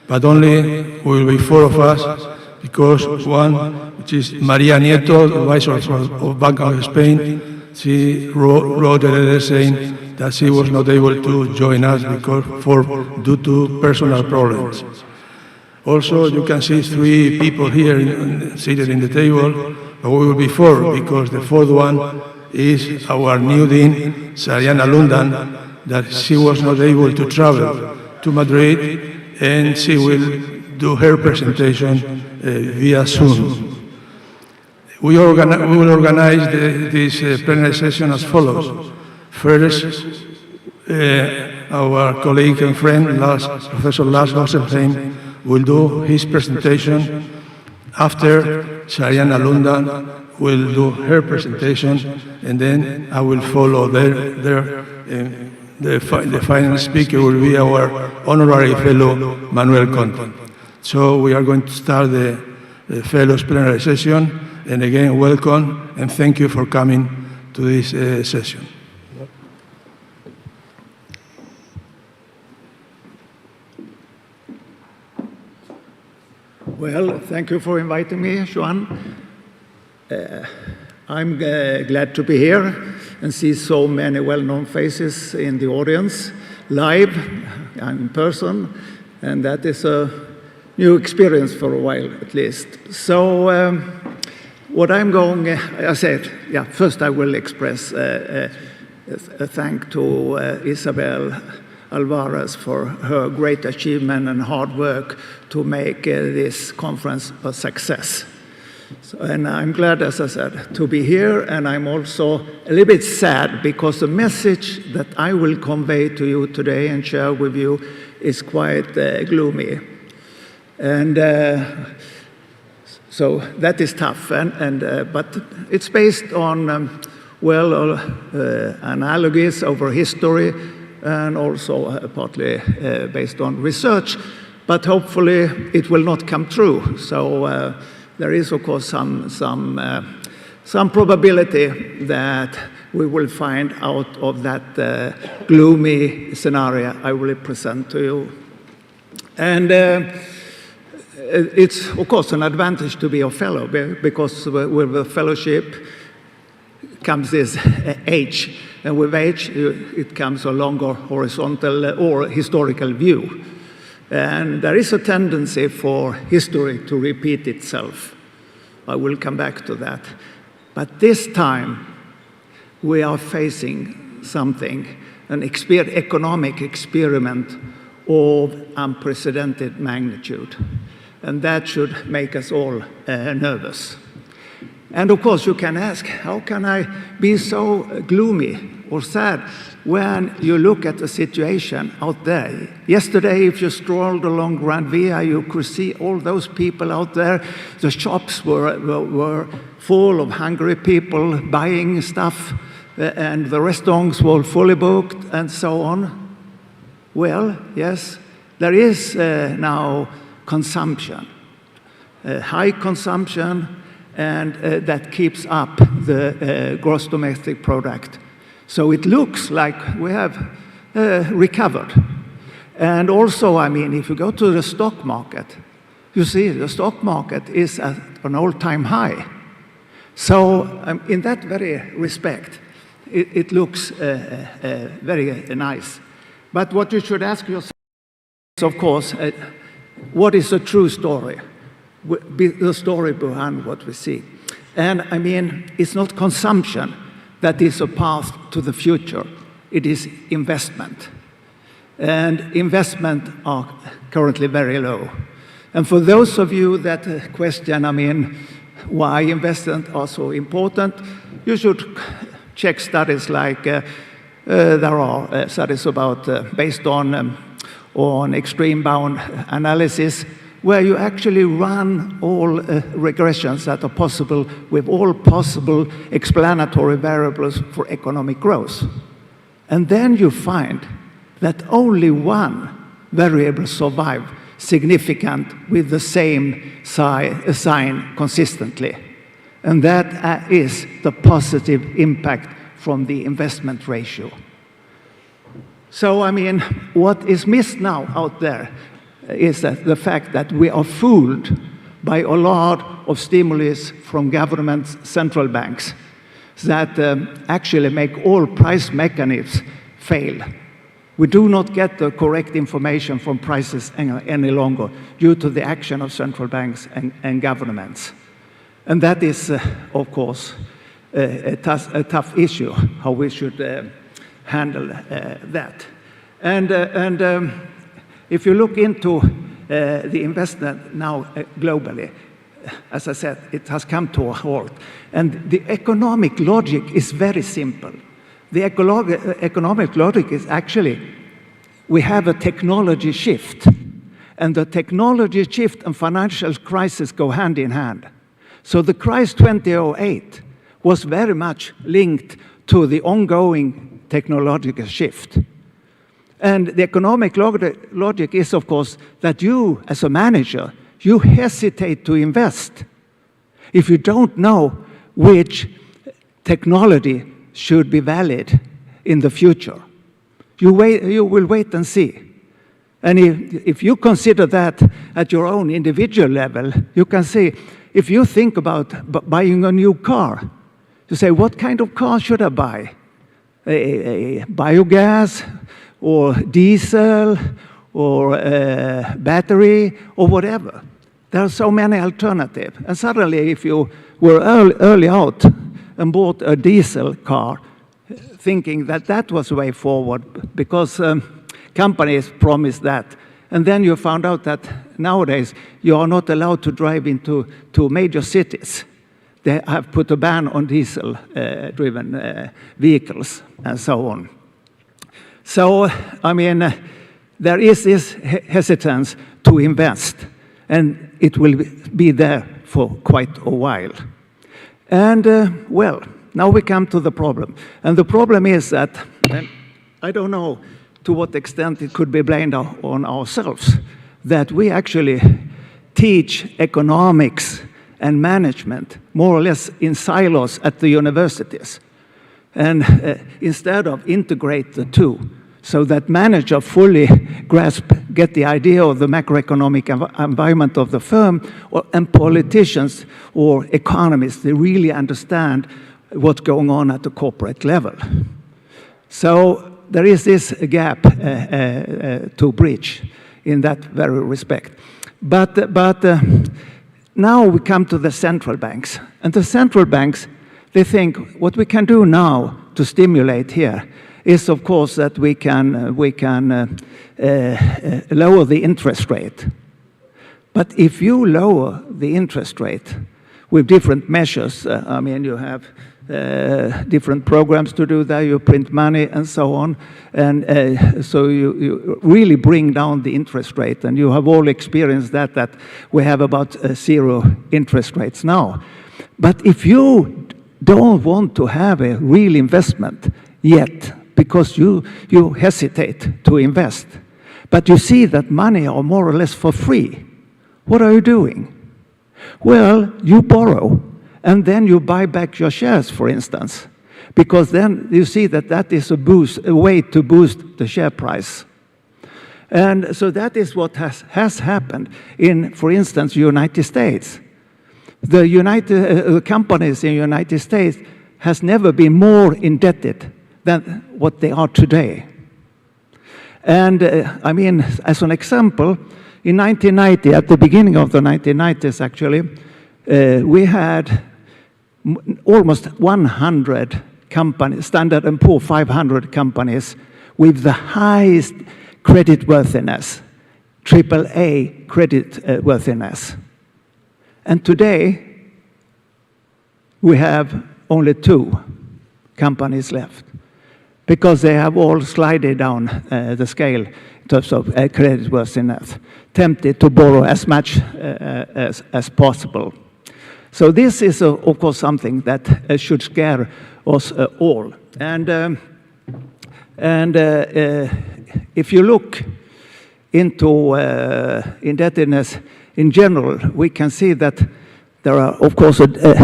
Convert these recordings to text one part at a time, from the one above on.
but only will be 4 of us, because one, which is Maria Nieto, advisor of Bank of Spain, she wrote a letter saying that she was not able to join us due to personal problems. Also, you can see 3 people here seated in the table, but we will be 4, because the 4th one is our new dean, Sarianna Lundan, that she was not able to travel to Madrid, and she will do her presentation via Zoom. We will organize this plenary session as follows. First, our colleague and friend, Professor Lars Oxelheim, will do his presentation. After, Sarianna Lundan will do her presentation, and then I will follow the final speaker will be our Honorary Fellow, Manuel Conthe. So we are going to start the Fellows Plenary Session, and again, welcome, and thank you for coming to this session. Well, thank you for inviting me, Juan. I'm glad to be here and see so many well-known faces in the audience, live and in person, and that is a new experience for a while, at least. So what I'm going, I said, first I will express a thank to Isabel Alvarez for her great achievement and hard work to make this conference a success. And I'm glad, as I said, to be here, and I'm also a little bit sad because the message that I will convey to you today and share with you is quite gloomy. And so that is tough, but it's based on, analogies over history, and also partly based on research, but hopefully it will not come true. So there is, of course, some probability that we will find out of that gloomy scenario I will present to you. And it's, of course, an advantage to be a fellow, because with a fellowship comes this age, and with age it comes a longer horizontal or historical view. And there is a tendency for history to repeat itself. I will come back to that. But this time, we are facing something, an economic experiment of unprecedented magnitude. And that should make us all nervous. And of course, you can ask, how can I be so gloomy or sad when you look at the situation out there? Yesterday, if you strolled along Grand Via, you could see all those people out there. The shops were full of hungry people buying stuff, and the restaurants were fully booked, and so on. Well, yes, there is now consumption, high consumption, and that keeps up the gross domestic product. So it looks like we have recovered. And also, I mean, if you go to the stock market, you see the stock market is at an all-time high. So in that very respect, it looks very nice. But what you should ask yourself is, of course, what is the true story? The story behind what we see. And I mean, it's not consumption that is a path to the future. It is investment. And investment are currently very low. And for those of you that question, I mean, why investment are so important, you should check studies like, there are studies about, based on extreme bound analysis, where you actually run all regressions that are possible with all possible explanatory variables for economic growth. And then you find that only one variable survives significant with the same sign consistently. And that is the positive impact from the investment ratio. So, I mean, what is missed now out there? is that the fact that we are fooled by a lot of stimulus from governments, central banks, that actually make all price mechanisms fail. We do not get the correct information from prices any longer due to the action of central banks and governments. And that is, of course, a tough issue, how we should handle that. And if you look into the investment now globally, as I said, it has come to a halt. And the economic logic is very simple. The economic logic is actually, we have a technology shift. And the technology shift and financial crisis go hand in hand. So the crisis 2008 was very much linked to the ongoing technological shift. And the economic logic is, of course, that you, as a manager, you hesitate to invest if you don't know which technology should be valid in the future. You will wait and see. And if you consider that at your own individual level, you can see, if you think about buying a new car, you say, what kind of car should I buy? A biogas, or diesel, or battery, or whatever. There are so many alternatives. And suddenly, if you were early out and bought a diesel car, thinking that that was the way forward, because companies promised that, and then you found out that nowadays you are not allowed to drive into major cities. They have put a ban on diesel-driven vehicles and so on. So, I mean, there is this hesitance to invest, and it will be there for quite a while. And, well, now we come to the problem. And the problem is that, and I don't know to what extent it could be blamed on ourselves, that we actually teach economics and management more or less in silos at the universities. And instead of integrate the two, so that managers fully get the idea of the macroeconomic environment of the firm, and politicians or economists, they really understand what's going on at the corporate level. So there is this gap to bridge in that very respect. But now we come to the central banks. And the central banks, they think what we can do now to stimulate here is, of course, that we can lower the interest rate. But if you lower the interest rate with different measures, I mean, you have different programs to do that, you print money and so on, and so you really bring down the interest rate, and you have all experienced that we have about 0 interest rates now. But if you don't want to have a real investment yet, because you hesitate to invest, but you see that money are more or less for free, what are you doing? Well, you borrow, and then you buy back your shares, for instance, because then you see that that is a way to boost the share price. And so that is what has happened in, for instance, United States. The companies in the United States has never been more indebted than what they are today. And I mean, as an example, in 1990, at the beginning of the 1990s actually, we had almost 100 companies, Standard & Poor's 500 companies with the highest creditworthiness, AAA creditworthiness. And today, we have only 2 companies left, because they have all slided down the scale in terms of creditworthiness, tempted to borrow as much as possible. So this is, of course, something that should scare us all. And if you look into indebtedness in general, we can see that there are, of course, a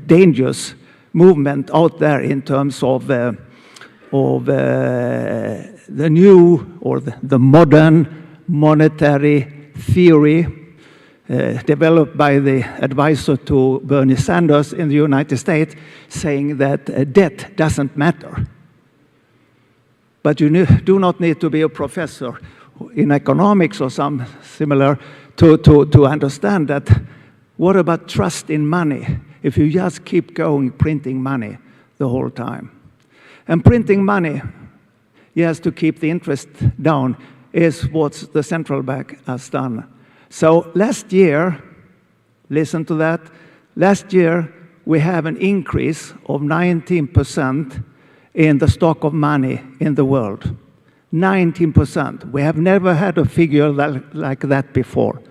dangerous movement out there in terms of the new or the modern monetary theory developed by the advisor to Bernie Sanders in the United States, saying that debt doesn't matter. But you do not need to be a professor in economics or some similar to understand that. What about trust in money if you just keep going printing money the whole time? And printing money, yes, to keep the interest down is what the central bank has done. So last year, listen to that, last year we have an increase of 19% in the stock of money in the world. 19%. We have never had a figure like that before.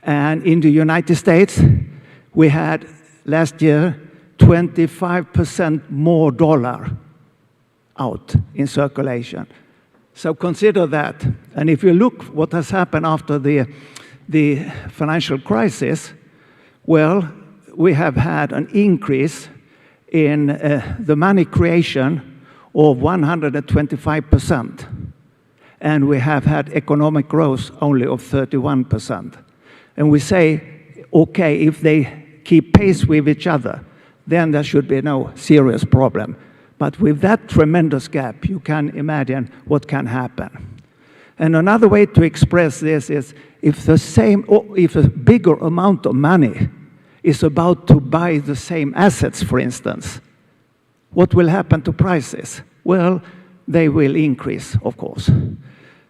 And in the United States, we had last year 25% more dollar out in circulation. So consider that. And if you look what has happened after the financial crisis, well, we have had an increase in the money creation of 125%. And we have had economic growth only of 31%. And we say, okay, if they keep pace with each other, then there should be no serious problem. But with that tremendous gap, you can imagine what can happen. And another way to express this is if a bigger amount of money is about to buy the same assets, for instance, what will happen to prices? Well, they will increase, of course.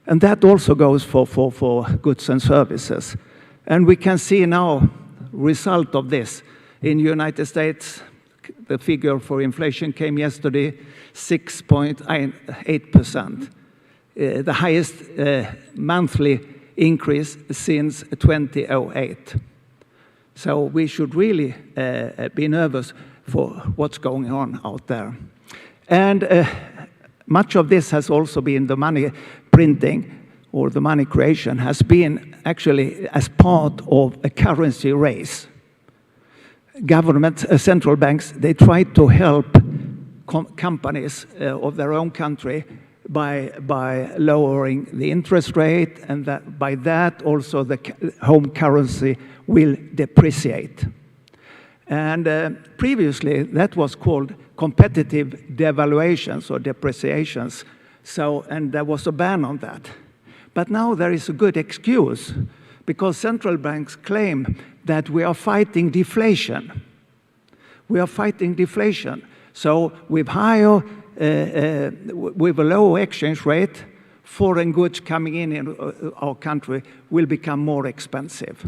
And that also goes for goods and services. And we can see now result of this. In the United States, the figure for inflation came yesterday, 6.8%. The highest monthly increase since 2008. So we should really be nervous for what's going on out there. And much of this has also been the money printing or the money creation has been actually as part of a currency race. Government, central banks, they try to help companies of their own country by lowering the interest rate, and by that also the home currency will depreciate. And previously that was called competitive devaluations or depreciations. So, and there was a ban on that. But now there is a good excuse because central banks claim that we are fighting deflation. We are fighting deflation. So with with a low exchange rate, foreign goods coming in our country will become more expensive.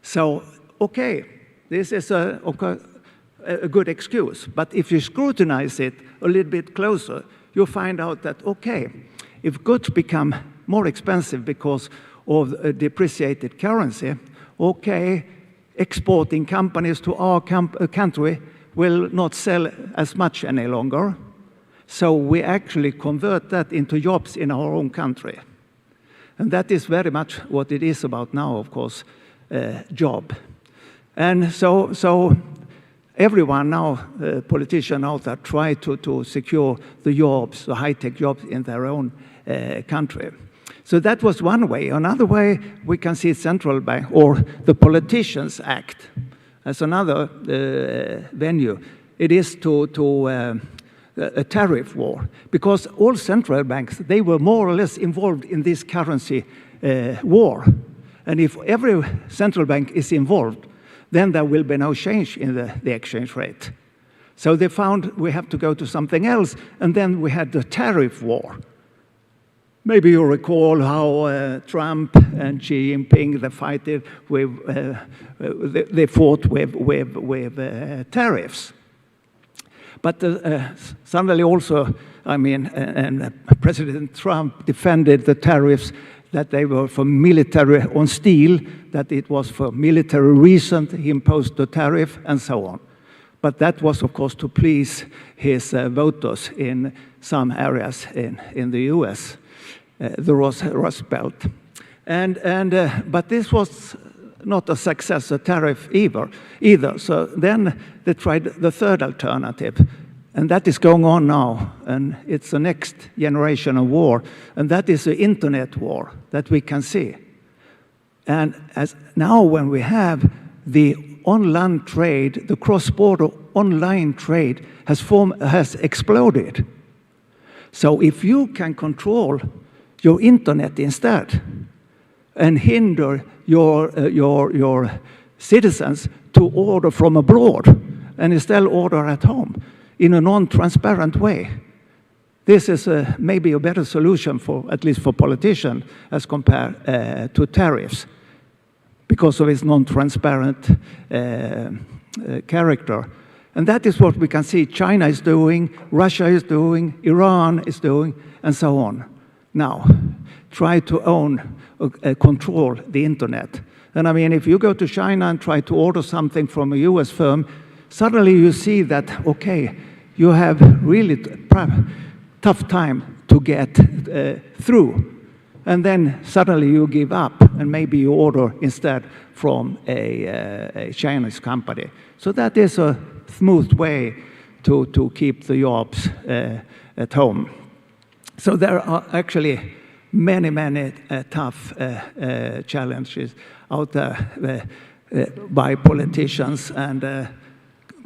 So, okay, this is a good excuse. But if you scrutinize it a little bit closer, you'll find out that, okay, if goods become more expensive because of a depreciated currency, okay, exporting companies to our country will not sell as much any longer. So we actually convert that into jobs in our own country. And that is very much what it is about now, of course, job. And so everyone now, politicians out there, try to secure the jobs, the high-tech jobs in their own country. So that was one way. Another way we can see central bank or the politicians act as another venue. It is a tariff war, because all central banks, they were more or less involved in this currency war. And if every central bank is involved, then there will be no change in the exchange rate. So they found we have to go to something else, and then we had the tariff war. Maybe you recall how Trump and Xi Jinping, they fought with tariffs. But suddenly also, I mean, and President Trump defended the tariffs that they were for military on steel, that it was for military reasons he imposed the tariff, and so on. But that was, of course, to please his voters in some areas in the US. The Rust Belt. But this was not a success, a tariff either. So then they tried the third alternative. And that is going on now. And it's the next generation of war. And that is the internet war that we can see. And as now when we have the online trade, the cross-border online trade has exploded. So if you can control your internet instead and hinder your citizens to order from abroad and instead order at home in a non-transparent way, this is maybe a better solution for, at least for politicians, as compared to tariffs, because of its non-transparent character. And that is what we can see China is doing, Russia is doing, Iran is doing, and so on. Now, try to control the internet. And I mean, if you go to China and try to order something from a US firm, suddenly you see that, okay, you have really tough time to get through. And then suddenly you give up, and maybe you order instead from a Chinese company. So that is a smooth way to keep the jobs at home. So there are actually many tough challenges out there by politicians and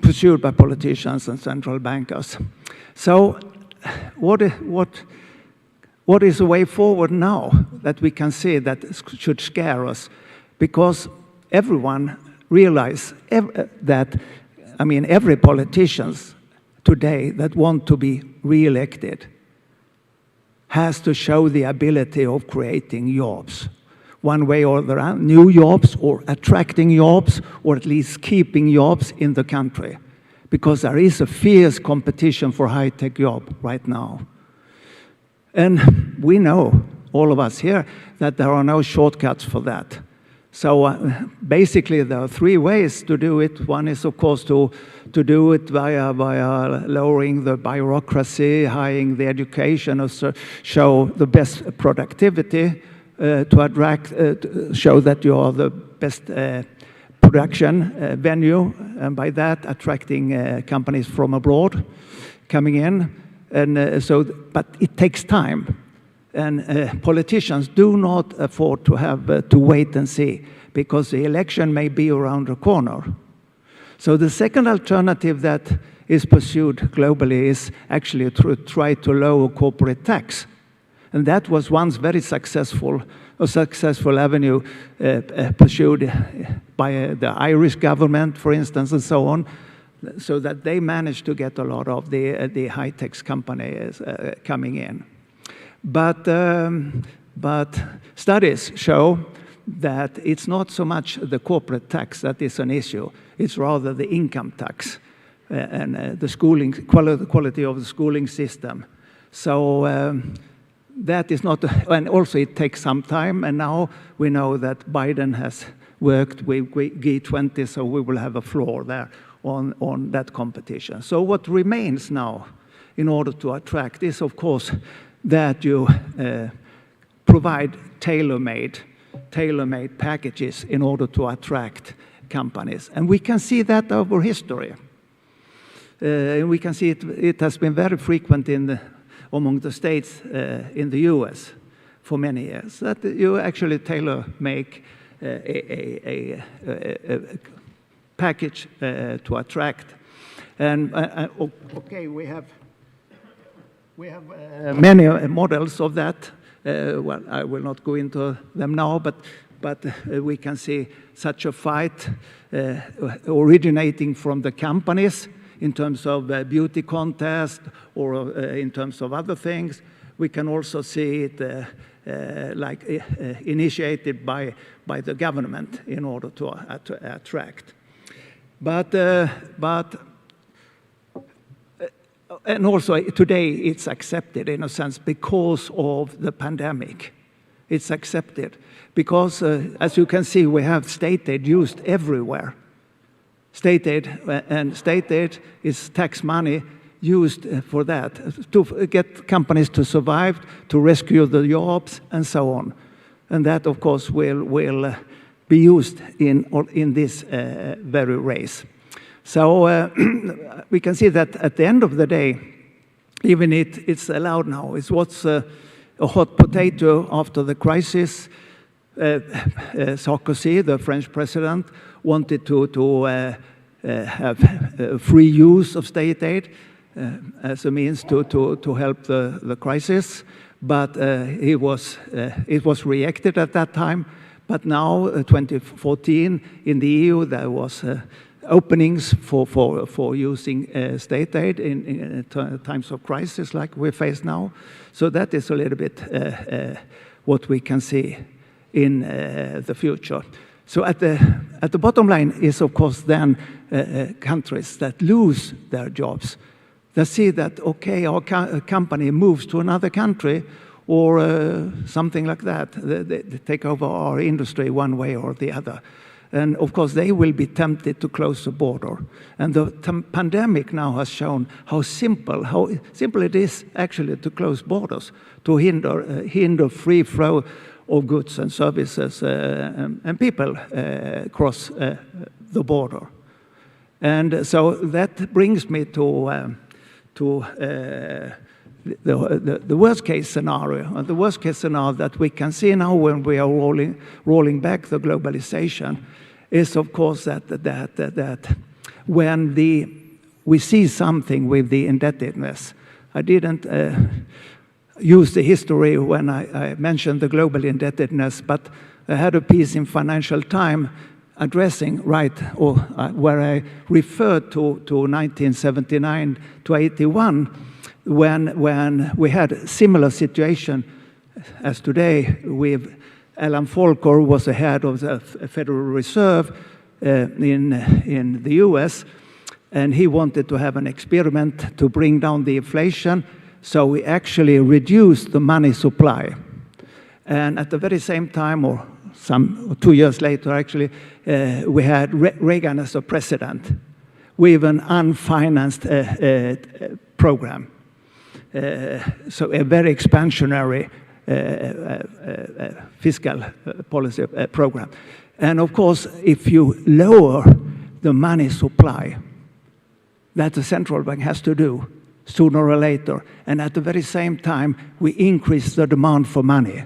pursued by politicians and central bankers. So what is the way forward now that we can see that should scare us? Because everyone realizes that, I mean, every politician today that want to be re-elected has to show the ability of creating jobs, one way or the other, new jobs or attracting jobs, or at least keeping jobs in the country. Because there is a fierce competition for high-tech jobs right now. And we know, all of us here, that there are no shortcuts for that. So basically there are three ways to do it. One is, of course, to do it via lowering the bureaucracy, hiring the education, or show the best productivity, to attract, show that you are the best production venue, and by that attracting companies from abroad coming in. And but it takes time. And politicians do not afford to have to wait and see, because the election may be around the corner. So the second alternative that is pursued globally is actually to try to lower corporate tax. And that was once very successful, a successful avenue pursued by the Irish government, for instance, and so on, so that they managed to get a lot of the high-tech companies coming in. But studies show that it's not so much the corporate tax that is an issue. It's rather the income tax and the schooling, quality of the schooling system. So that is not, and also it takes some time. And now we know that Biden has worked with G20, so we will have a floor there on that competition. So what remains now in order to attract is, of course, that you provide tailor-made packages in order to attract companies. And we can see that over history. We can see it has been very frequent among the states in the US for many years, that you actually tailor-make a package to attract. And okay, we have many models of that. Well, I will not go into them now, but we can see such a fight originating from the companies in terms of beauty contest or in terms of other things. We can also see it initiated by the government in order to attract. And also today it's accepted in a sense because of the pandemic. It's accepted because, as you can see, we have state aid used everywhere. State aid, and state aid is tax money used for that, to get companies to survive, to rescue the jobs, and so on. And that, of course, will be used in this very race. So we can see that at the end of the day, even it's allowed now. It's what's a hot potato after the crisis. Sarkozy, the French president, wanted to have free use of state aid as a means to help the crisis, but it was rejected at that time. But now, 2014, in the EU, there was openings for using state aid in times of crisis like we face now. So that is a little bit what we can see in the future. So at the bottom line is, of course, then countries that lose their jobs. They see that, okay, our company moves to another country or something like that. They take over our industry one way or the other. And of course, they will be tempted to close the border. And the pandemic now has shown how simple it is actually to close borders, to hinder free flow of goods and services and people across the border. And so that brings me to the worst case scenario. The worst case scenario that we can see now when we are rolling back the globalization is, of course, that when we see something with the indebtedness. I didn't use the history when I mentioned the global indebtedness, but I had a piece in Financial Times addressing where I referred to 1979 to 81 when we had a similar situation as today with Alan Volcker was the head of the Federal Reserve in the US, and he wanted to have an experiment to bring down the inflation, so we actually reduced the money supply. And at the very same time, or 2 years later actually, we had Reagan as a president with an unfinanced program. So a very expansionary fiscal policy program. And of course, if you lower the money supply, that the central bank has to do sooner or later, and at the very same time, we increase the demand for money,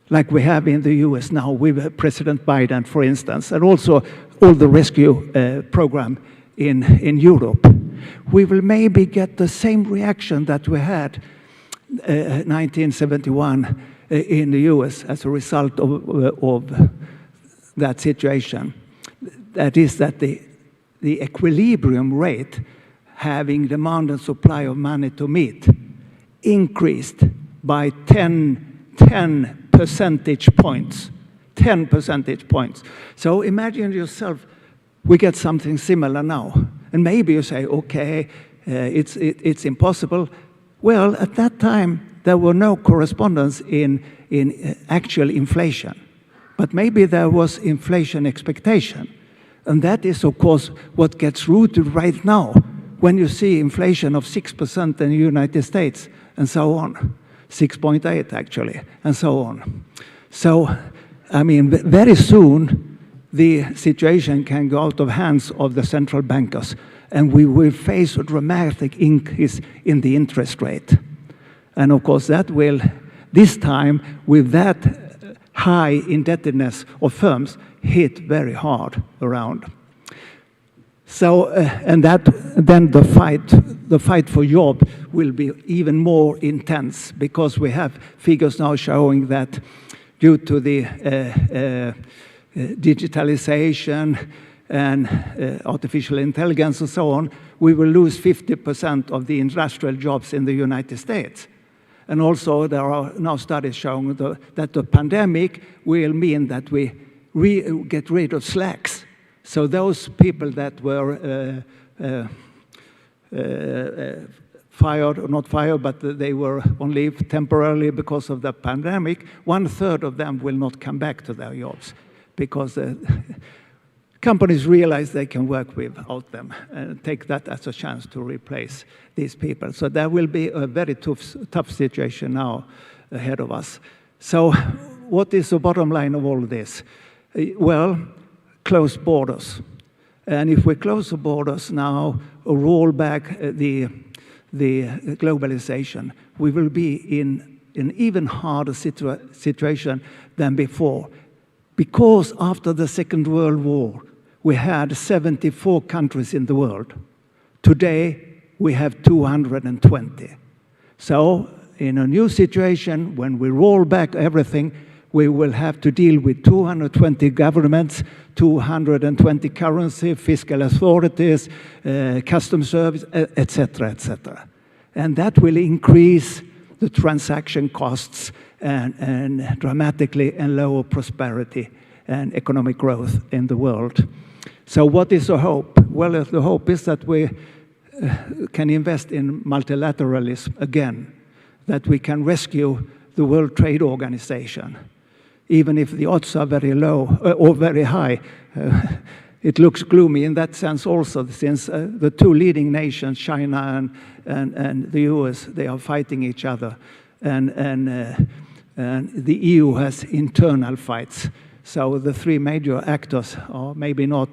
like we have in the US now with President Biden, for instance, and also all the rescue program in Europe. We will maybe get the same reaction that we had 1971 in the US as a result of that situation. That is that the equilibrium rate, having demand and supply of money to meet, increased by 10 percentage points. 10 percentage points. So imagine yourself, we get something similar now. And maybe you say, okay, it's impossible. Well, at that time, there were no correspondence in actual inflation. But maybe there was inflation expectation. And that is, of course, what gets rooted right now when you see inflation of 6% in the United States and so on. 6.8 actually, and so on. So, I mean, very soon, the situation can go out of hands of the central bankers, and we will face a dramatic increase in the interest rate. And of course, that will, this time, with that high indebtedness of firms, hit very hard around. So, and that then the fight for job will be even more intense, because we have figures now showing that due to the digitalization and artificial intelligence and so on, we will lose 50% of the industrial jobs in the United States. And also there are now studies showing that the pandemic will mean that we get rid of slacks. So those people that were fired, or not fired, but they were on leave temporarily because of the pandemic, 1/3 of them will not come back to their jobs, because companies realize they can work without them and take that as a chance to replace these people. So there will be a very tough situation now ahead of us. So what is the bottom line of all this? Well, close borders. And if we close the borders now, or roll back the globalization, we will be in an even harder situation than before. Because after the Second World War, we had 74 countries in the world. Today, we have 220. So, in a new situation, when we roll back everything, we will have to deal with 220 governments, 220 currency, fiscal authorities, customs service, etc., etc. And that will increase the transaction costs and dramatically and lower prosperity and economic growth in the world. So what is the hope? Well, the hope is that we can invest in multilateralism again, that we can rescue the World Trade Organization. Even if the odds are very low or very high, it looks gloomy in that sense also, since the two leading nations, China and the US, they are fighting each other. And the EU has internal fights. So the three major actors are maybe not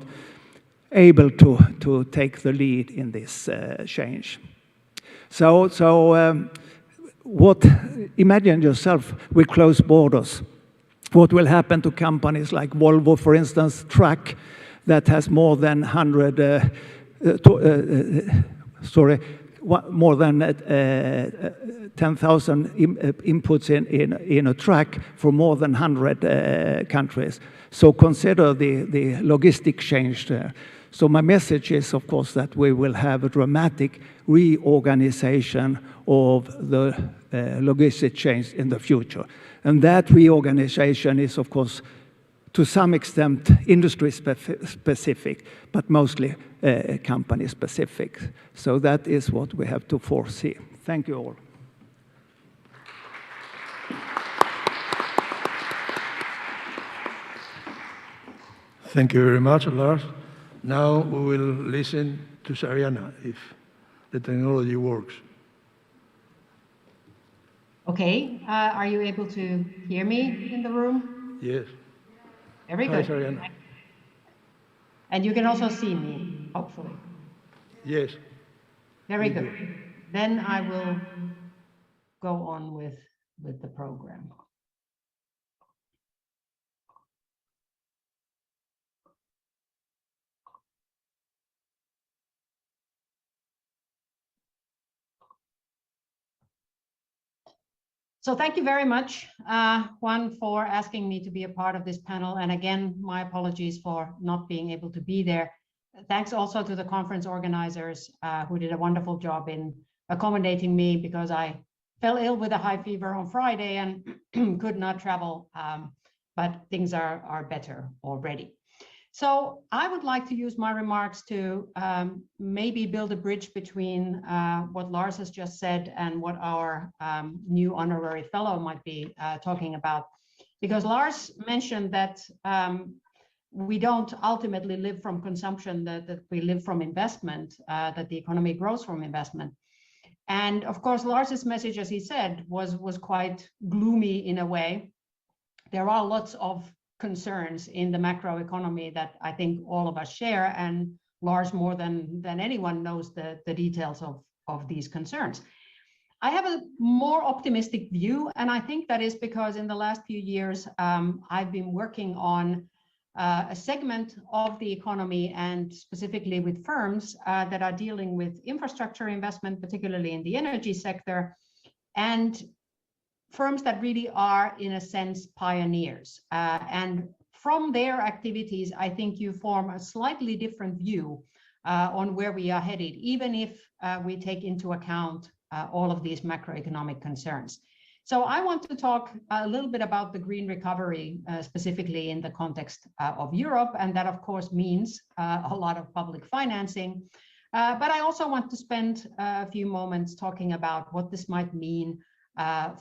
able to take the lead in this change. Imagine yourself with closed borders. What will happen to companies like Volvo, for instance, truck, that has more than 10,000 inputs in a truck for more than 100 countries. So consider the logistic change there. So my message is, of course, that we will have a dramatic reorganization of the logistic change in the future. And that reorganization is, of course, to some extent industry-specific, but mostly company-specific. So that is what we have to foresee. Thank you all. Thank you very much, Lars. Now we will listen to Sarianna, if the technology works. Okay, are you able to hear me in the room? Yes. Very good. Hi, Sarianna. And you can also see me, hopefully. Yes. Very good. Then I will go on with the program. So thank you very much, Juan, for asking me to be a part of this panel. And again, my apologies for not being able to be there. Thanks also to the conference organizers who did a wonderful job in accommodating me, because I fell ill with a high fever on Friday and could not travel, but things are better already. So I would like to use my remarks to maybe build a bridge between what Lars has just said and what our new honorary fellow might be talking about. Because Lars mentioned that we don't ultimately live from consumption, that we live from investment, that the economy grows from investment. And of course, Lars's message, as he said, was quite gloomy in a way. There are lots of concerns in the macroeconomy that I think all of us share, and Lars more than anyone knows the details of these concerns. I have a more optimistic view, and I think that is because in the last few years I've been working on a segment of the economy, and specifically with firms that are dealing with infrastructure investment, particularly in the energy sector, and firms that really are, in a sense, pioneers. And from their activities, I think you form a slightly different view on where we are headed, even if we take into account all of these macroeconomic concerns. So I want to talk a little bit about the green recovery, specifically in the context of Europe. And that, of course, means a lot of public financing. But I also want to spend a few moments talking about what this might mean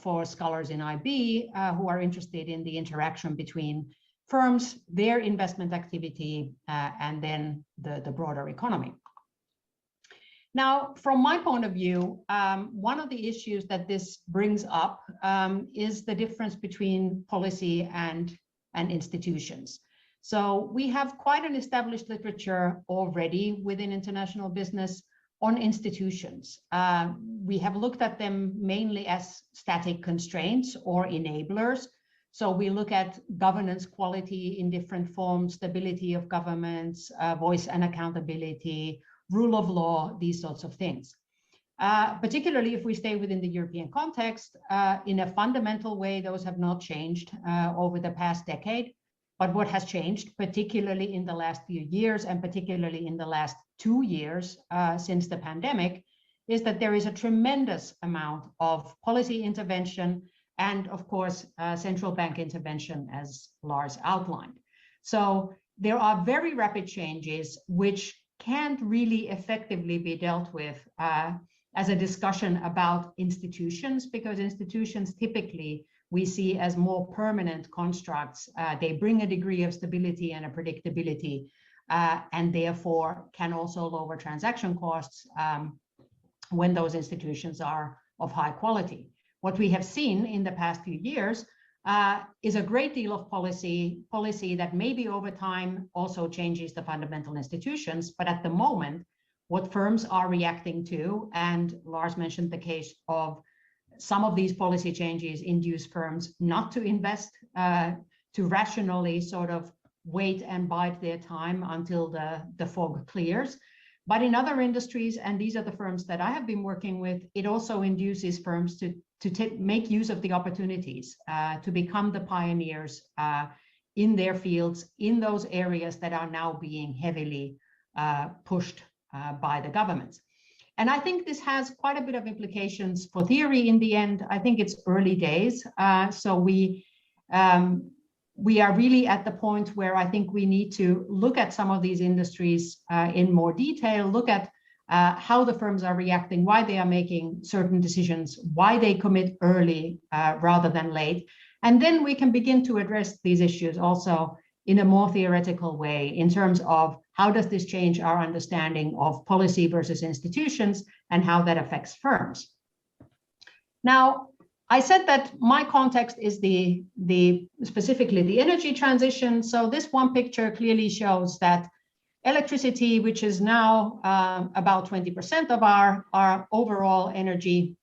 for scholars in IB who are interested in the interaction between firms, their investment activity, and then the broader economy. Now, from my point of view, one of the issues that this brings up is the difference between policy and institutions. So we have quite an established literature already within international business on institutions. We have looked at them mainly as static constraints or enablers. So we look at governance quality in different forms, stability of governments, voice and accountability, rule of law, these sorts of things. Particularly if we stay within the European context, in a fundamental way, those have not changed over the past decade. But what has changed, particularly in the last few years, and particularly in the last 2 years since the pandemic, is that there is a tremendous amount of policy intervention and, of course, central bank intervention, as Lars outlined. So there are very rapid changes which can't really effectively be dealt with as a discussion about institutions, because institutions typically we see as more permanent constructs. They bring a degree of stability and a predictability, and therefore can also lower transaction costs when those institutions are of high quality. What we have seen in the past few years is a great deal of policy that maybe over time also changes the fundamental institutions, but at the moment, what firms are reacting to, and Lars mentioned the case of some of these policy changes induce firms not to invest, to rationally sort of wait and bide their time until the fog clears. But in other industries, and these are the firms that I have been working with, it also induces firms to make use of the opportunities, to become the pioneers in their fields, in those areas that are now being heavily pushed by the governments. And I think this has quite a bit of implications for theory in the end. I think it's early days. So we are really at the point where I think we need to look at some of these industries in more detail, look at how the firms are reacting, why they are making certain decisions, why they commit early rather than late. And then we can begin to address these issues also in a more theoretical way in terms of how does this change our understanding of policy versus institutions and how that affects firms. Now, I said that my context is specifically the energy transition. So this one picture clearly shows that electricity, which is now about 20% of our overall energy,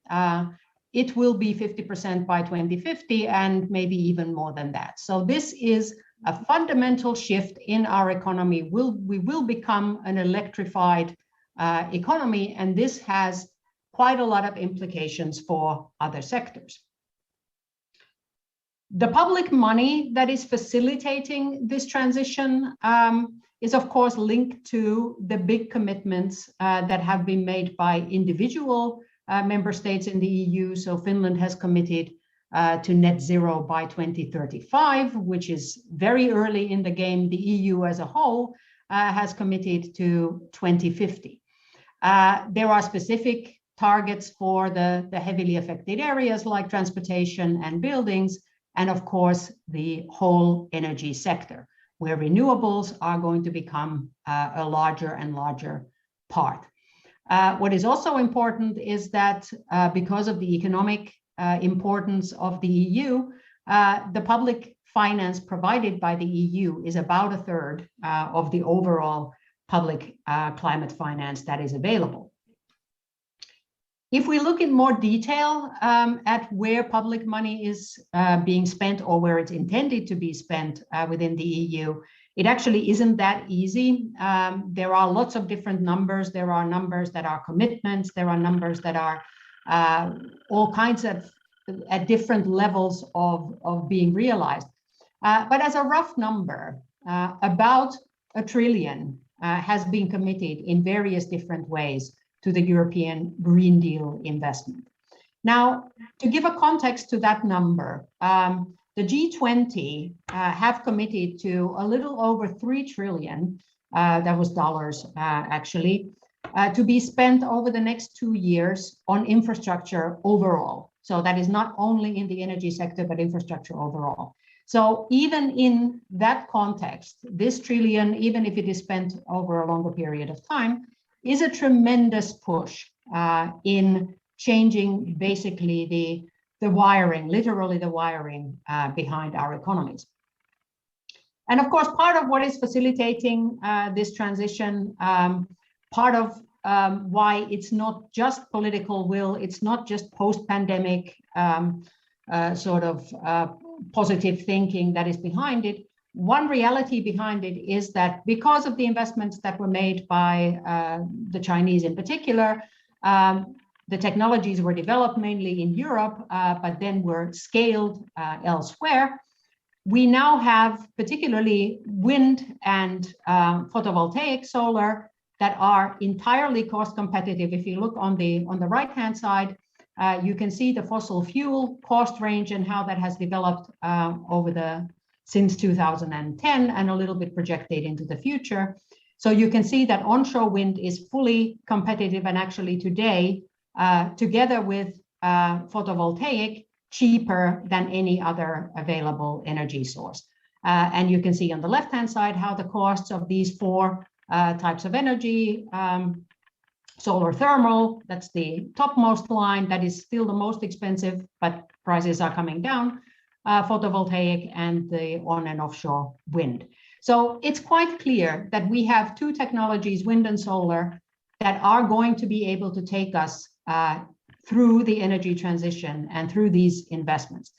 it will be 50% by 2050 and maybe even more than that. So this is a fundamental shift in our economy. We will become an electrified economy, and this has quite a lot of implications for other sectors. The public money that is facilitating this transition is of course linked to the big commitments that have been made by individual member states in the EU. So Finland has committed to net zero by 2035, which is very early in the game. The EU as a whole has committed to 2050. There are specific targets for the heavily affected areas like transportation and buildings, and of course the whole energy sector, where renewables are going to become a larger and larger part. What is also important is that because of the economic importance of the EU, the public finance provided by the EU is about 1/3 of the overall public climate finance that is available. If we look in more detail at where public money is being spent or where it's intended to be spent within the EU, it actually isn't that easy. There are lots of different numbers. There are numbers that are commitments. There are numbers that are all kinds of at different levels of being realized. But as a rough number, about 1 trillion has been committed in various different ways to the European Green Deal investment. Now, to give a context to that number, the G20 have committed to a little over 3 trillion, that was dollars actually, to be spent over the next 2 years on infrastructure overall. So that is not only in the energy sector, but infrastructure overall. So even in that context, this trillion, even if it is spent over a longer period of time, is a tremendous push in changing basically the wiring, literally the wiring behind our economies. And of course, part of what is facilitating this transition, part of why it's not just political will, it's not just post-pandemic positive thinking that is behind it. One reality behind it is that because of the investments that were made by the Chinese in particular, the technologies were developed mainly in Europe, but then were scaled elsewhere. We now have particularly wind and photovoltaic solar that are entirely cost competitive. If you look on the right-hand side, you can see the fossil fuel cost range and how that has developed since 2010 and a little bit projected into the future. So you can see that onshore wind is fully competitive and actually today, together with photovoltaic, cheaper than any other available energy source. And you can see on the left-hand side how the costs of these four types of energy, solar thermal, that's the topmost line, that is still the most expensive, but prices are coming down, photovoltaic and the on and offshore wind. So it's quite clear that we have two technologies, wind and solar, that are going to be able to take us through the energy transition and through these investments.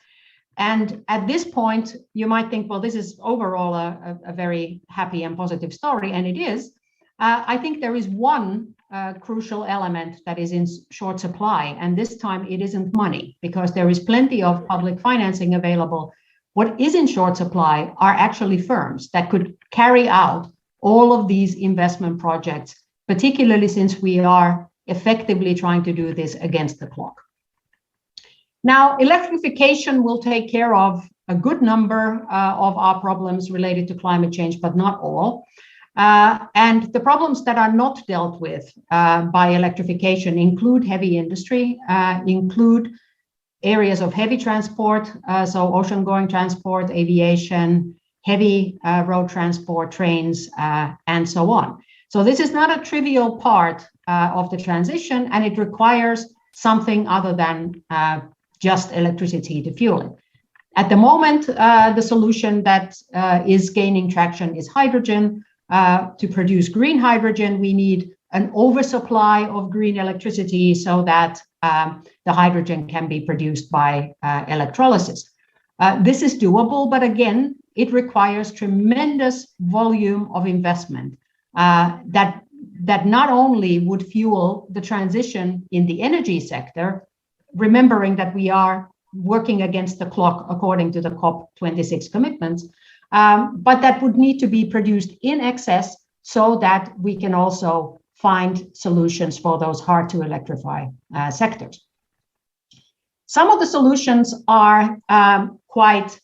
And at this point, you might think, well, this is overall a very happy and positive story, and it is. I think there is one crucial element that is in short supply, and this time it isn't money, because there is plenty of public financing available. What is in short supply are actually firms that could carry out all of these investment projects, particularly since we are effectively trying to do this against the clock. Now, electrification will take care of a good number of our problems related to climate change, but not all. And the problems that are not dealt with by electrification include heavy industry, include areas of heavy transport, so ocean-going transport, aviation, heavy road transport, trains, and so on. So this is not a trivial part of the transition, and it requires something other than just electricity to fuel it. At the moment, the solution that is gaining traction is hydrogen. To produce green hydrogen, we need an oversupply of green electricity so that the hydrogen can be produced by electrolysis. This is doable, but again, it requires tremendous volume of investment that not only would fuel the transition in the energy sector, remembering that we are working against the clock according to the COP26 commitments, but that would need to be produced in excess so that we can also find solutions for those hard to electrify sectors. Some of the solutions are quite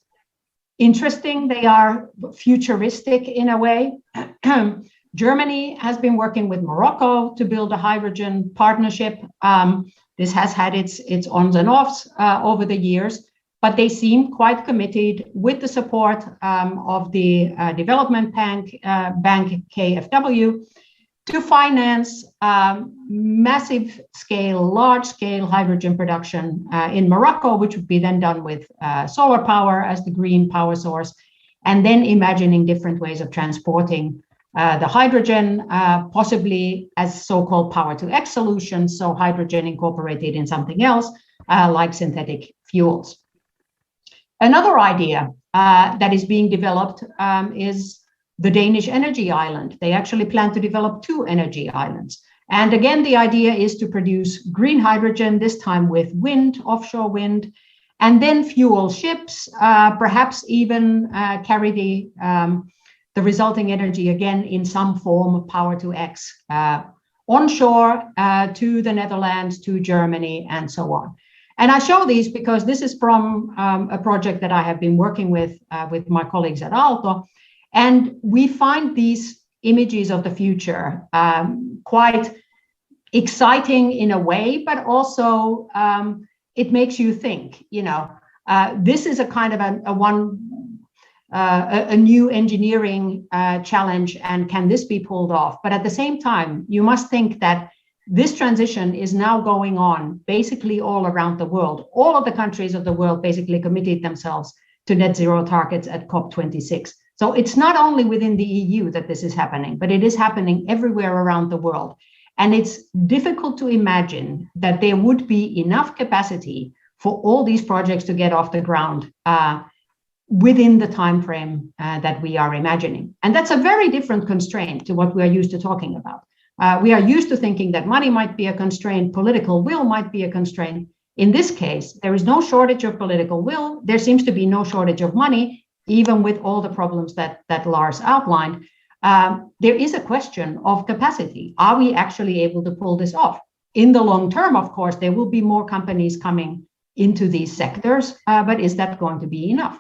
interesting. They are futuristic in a way. Germany has been working with Morocco to build a hydrogen partnership. This has had its ons and offs over the years, but they seem quite committed with the support of the development bank KfW to finance massive scale, large scale hydrogen production in Morocco, which would be then done with solar power as the green power source, and then imagining different ways of transporting the hydrogen, possibly as so-called power-to-X solutions, so hydrogen incorporated in something else, like synthetic fuels. Another idea that is being developed is the Danish energy island. They actually plan to develop 2 energy islands. And again, the idea is to produce green hydrogen, this time with wind, offshore wind, and then fuel ships, perhaps even carry the resulting energy again in some form of power-to-X onshore to the Netherlands, to Germany, and so on. And I show these because this is from a project that I have been working with my colleagues at Aalto. And we find these images of the future quite exciting in a way, but also it makes you think, this is a kind of a new engineering challenge, and can this be pulled off? But at the same time, you must think that this transition is now going on basically all around the world. All of the countries of the world basically committed themselves to net zero targets at COP26. So it's not only within the EU that this is happening, but it is happening everywhere around the world. And it's difficult to imagine that there would be enough capacity for all these projects to get off the ground within the time frame that we are imagining. And that's a very different constraint to what we are used to talking about. We are used to thinking that money might be a constraint, political will might be a constraint. In this case, there is no shortage of political will. There seems to be no shortage of money, even with all the problems that Lars outlined. There is a question of capacity. Are we actually able to pull this off? In the long term, of course, there will be more companies coming into these sectors, but is that going to be enough?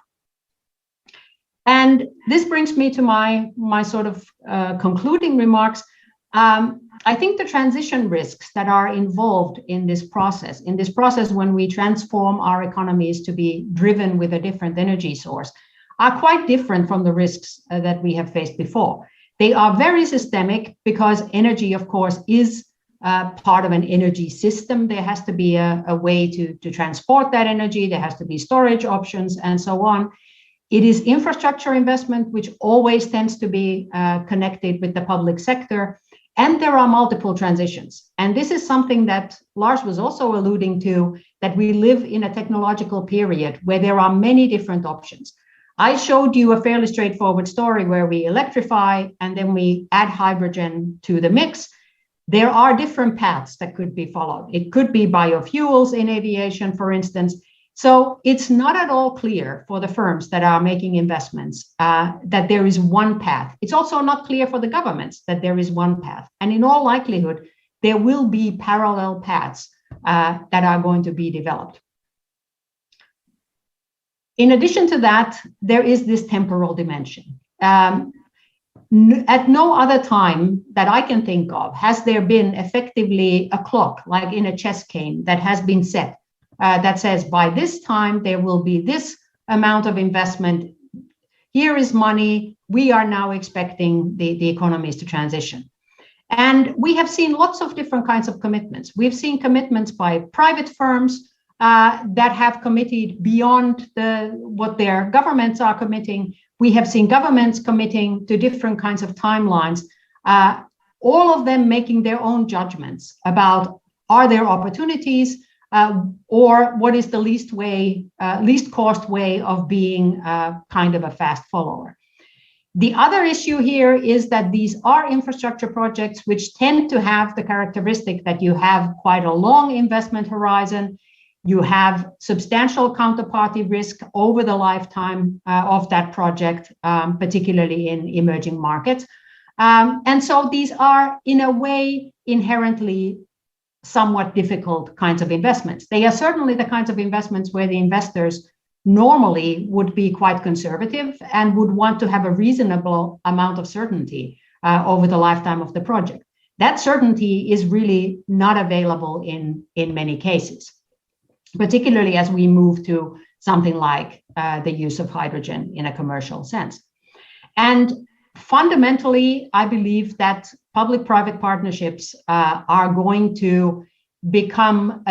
And this brings me to my sort of concluding remarks. I think the transition risks that are involved in this process when we transform our economies to be driven with a different energy source, are quite different from the risks that we have faced before. They are very systemic because energy, of course, is part of an energy system. There has to be a way to transport that energy. There has to be storage options and so on. It is infrastructure investment, which always tends to be connected with the public sector. And there are multiple transitions. And this is something that Lars was also alluding to, that we live in a technological period where there are many different options. I showed you a fairly straightforward story where we electrify and then we add hydrogen to the mix. There are different paths that could be followed. It could be biofuels in aviation, for instance. So it's not at all clear for the firms that are making investments that there is one path. It's also not clear for the governments that there is one path. And in all likelihood, there will be parallel paths that are going to be developed. In addition to that, there is this temporal dimension. At no other time that I can think of has there been effectively a clock, like in a chess game, that has been set. That says by this time there will be this amount of investment. Here is money. We are now expecting the economies to transition. And we have seen lots of different kinds of commitments. We've seen commitments by private firms that have committed beyond what their governments are committing. We have seen governments committing to different kinds of timelines, all of them making their own judgments about are there opportunities, or what is the least cost way of being kind of a fast follower. The other issue here is that these are infrastructure projects which tend to have the characteristic that you have quite a long investment horizon. You have substantial counterparty risk over the lifetime of that project, particularly in emerging markets. And so these are, in a way, inherently somewhat difficult kinds of investments. They are certainly the kinds of investments where the investors normally would be quite conservative and would want to have a reasonable amount of certainty over the lifetime of the project. That certainty is really not available in many cases, particularly as we move to something like the use of hydrogen in a commercial sense. And fundamentally, I believe that public-private partnerships are going to become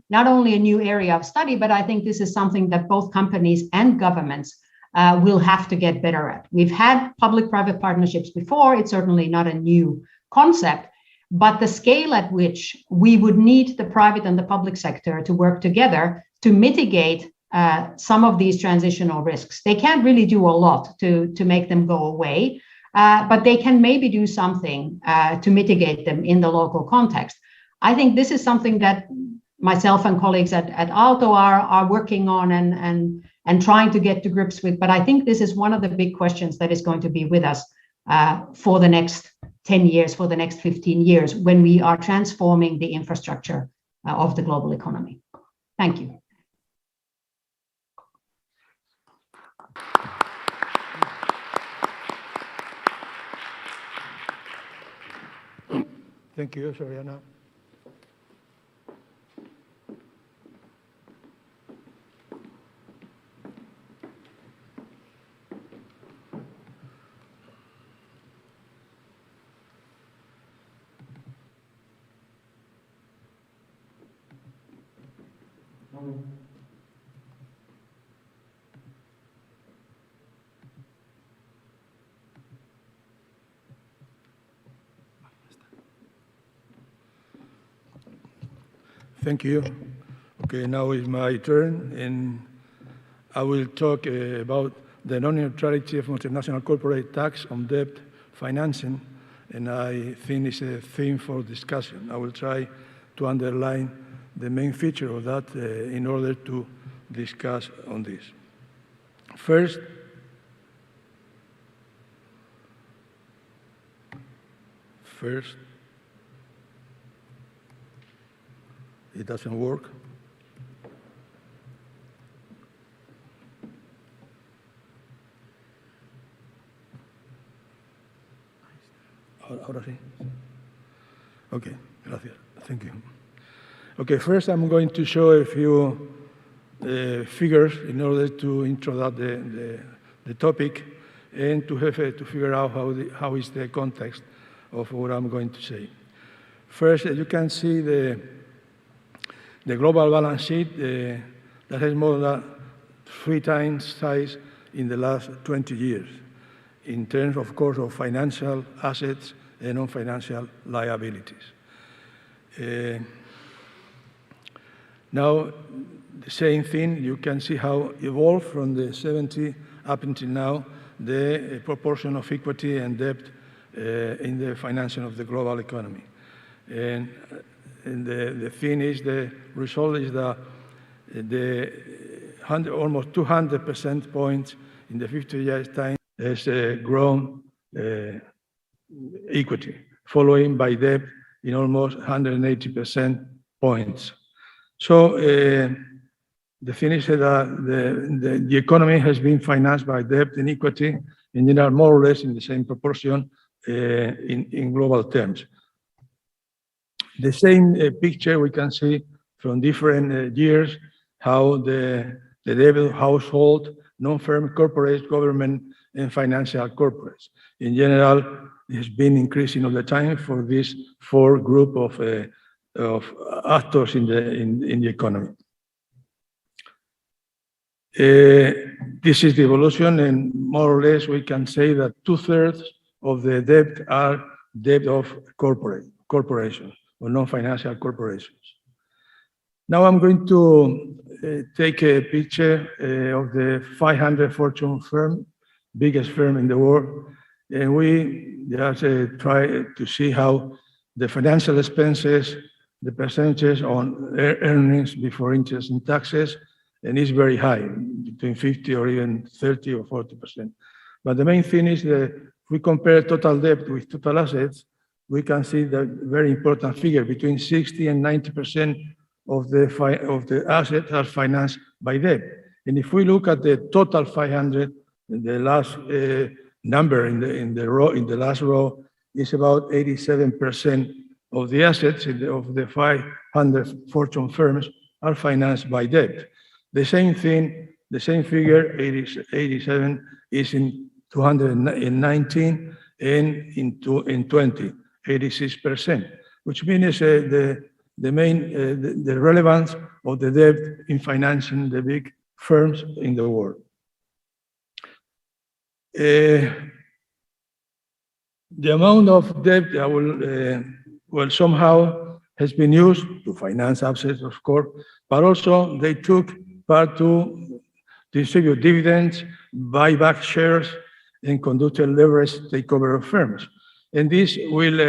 not only a new area of study, but I think this is something that both companies and governments will have to get better at. We've had public-private partnerships before. It's certainly not a new concept, but the scale at which we would need the private and the public sector to work together to mitigate some of these transitional risks. They can't really do a lot to make them go away, but they can maybe do something to mitigate them in the local context. I think this is something that myself and colleagues at Aalto are working on and trying to get to grips with. But I think this is one of the big questions that is going to be with us for the next 10 years, for the next 15 years, when we are transforming the infrastructure of the global economy. Thank you. Thank you, Sarianna. Thank you. Okay, now is my turn, and I will talk about the non-neutrality of multinational corporate tax on debt financing, and I think it's a theme for discussion. I will try to underline the main feature of that in order to discuss on this. First, it doesn't work. Ahora sí. Okay, gracias. Thank you. Okay, first I'm going to show a few figures in order to introduce the topic and to have to figure out how is the context of what I'm going to say. First, you can see the global balance sheet that has more than 3 times size in the last 20 years, in terms, of course, of financial assets and non-financial liabilities. Now, the same thing, you can see how evolved from the 70 up until now, the proportion of equity and debt in the financing of the global economy. And the thing is, the result is that almost 200% points in the 50 years time has grown equity, following by debt in almost 180% points. So the thing is that the economy has been financed by debt and equity, and they are more or less in the same proportion in global terms. The same picture we can see from different years, how the debt of household, non-firm corporates, government, and financial corporates. In general, it has been increasing all the time for this 4 group of actors in the economy. This is the evolution, and more or less we can say that 2/3 of the debt are debt of corporations or non-financial corporations. Now I'm going to take a picture of the 500 Fortune firm, biggest firm in the world, and we just try to see how the financial expenses, the percentages on earnings before interest and taxes, and it's very high, between 50 or even 30 or 40%. But the main thing is that if we compare total debt with total assets, we can see the very important figure, between 60 and 90% of the assets are financed by debt. And if we look at the total 500, the last number in the last row is about 87% of the assets of the 500 Fortune firms are financed by debt. The same thing, the same figure, 87, is in 219 and in 20, 86%, which means the relevance of the debt in financing the big firms in the world. The amount of debt will somehow has been used to finance assets, of course, but also they took part to distribute dividends, buy back shares, and conduct a leverage takeover of firms. And this will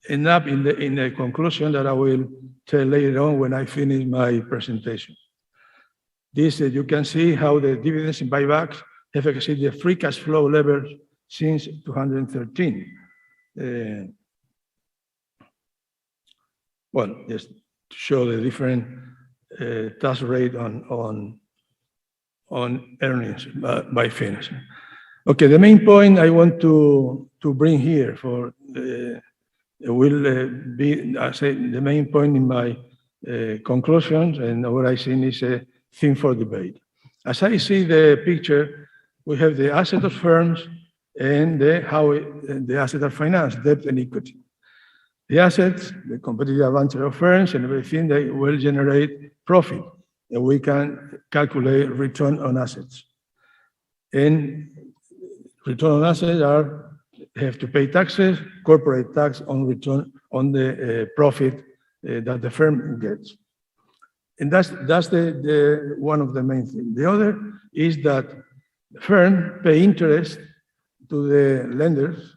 end up in a conclusion that I will tell later on when I finish my presentation. This, you can see how the dividends and buybacks have exceeded the free cash flow levels since 2013. Well, just to show the different tax rate on earnings by firms. Okay, the main point I want to bring here will be, I say, the main point in my conclusions, and what I think is a theme for debate. As I see the picture, we have the asset of firms and how the assets are financed, debt and equity. The assets, the competitive advantage of firms and everything, they will generate profit, and we can calculate return on assets. And return on assets have to pay taxes, corporate tax on return on the profit that the firm gets. And that's the one of the main things. The other is that the firm pay interest to the lenders,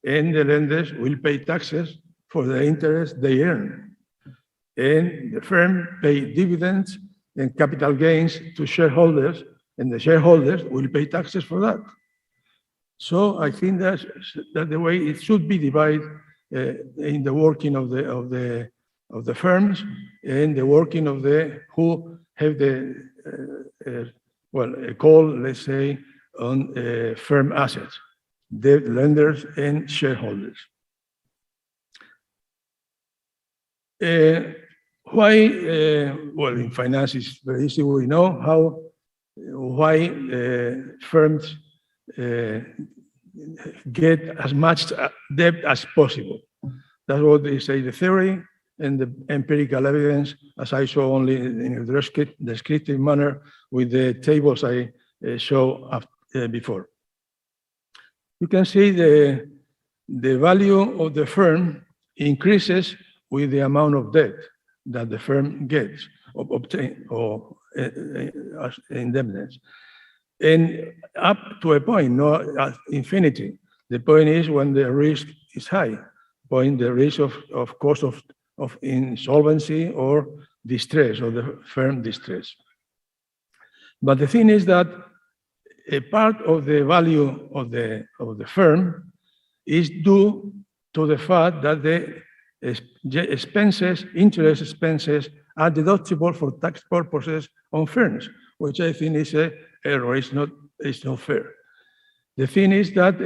and the lenders will pay taxes for the interest they earn. And the firm pay dividends and capital gains to shareholders, and the shareholders will pay taxes for that. So I think that's the way it should be divided in the working of the firms and the working of the who have the a call, let's say, on firm assets, the lenders and shareholders. Why? Well, in finance it's very easy. We know why firms get as much debt as possible. That's what they say, the theory and the empirical evidence, as I show only in a descriptive manner with the tables I show before. You can see the value of the firm increases with the amount of debt that the firm gets, or indebtedness. And up to a point, not at infinity. The point is when the risk is high, the risk of cost of insolvency or distress, or the firm distress. But the thing is that a part of the value of the firm is due to the fact that the expenses, interest expenses, are deductible for tax purposes on firms, which I think is an error. It's not fair. The thing is that,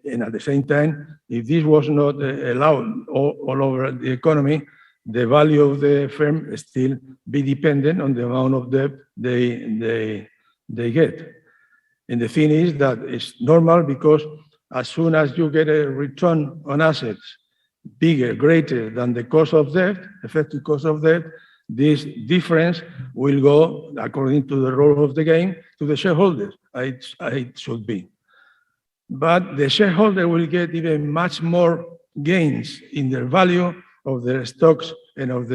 and at the same time, if this was not allowed all over the economy, the value of the firm still be dependent on the amount of debt they get. And the thing is that it's normal because as soon as you get a return on assets bigger, greater than the cost of debt, effective cost of debt, this difference will go, according to the rule of the game, to the shareholders. It should be. But the shareholder will get even much more gains in their value of their stocks and of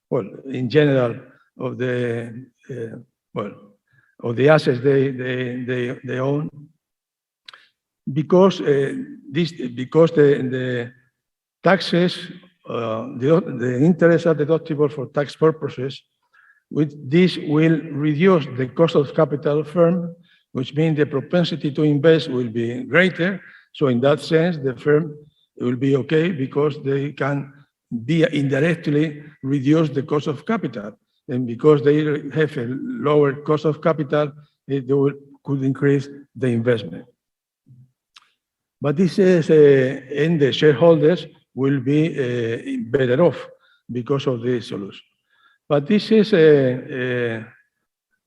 well, in general, of the assets they own, because the taxes, the interests are deductible for tax purposes. This will reduce the cost of capital firm, which means the propensity to invest will be greater. So in that sense, the firm will be okay because they can be indirectly reduce the cost of capital. And because they have a lower cost of capital, could increase the investment. But this is, and the shareholders will be better off because of this solution. But this is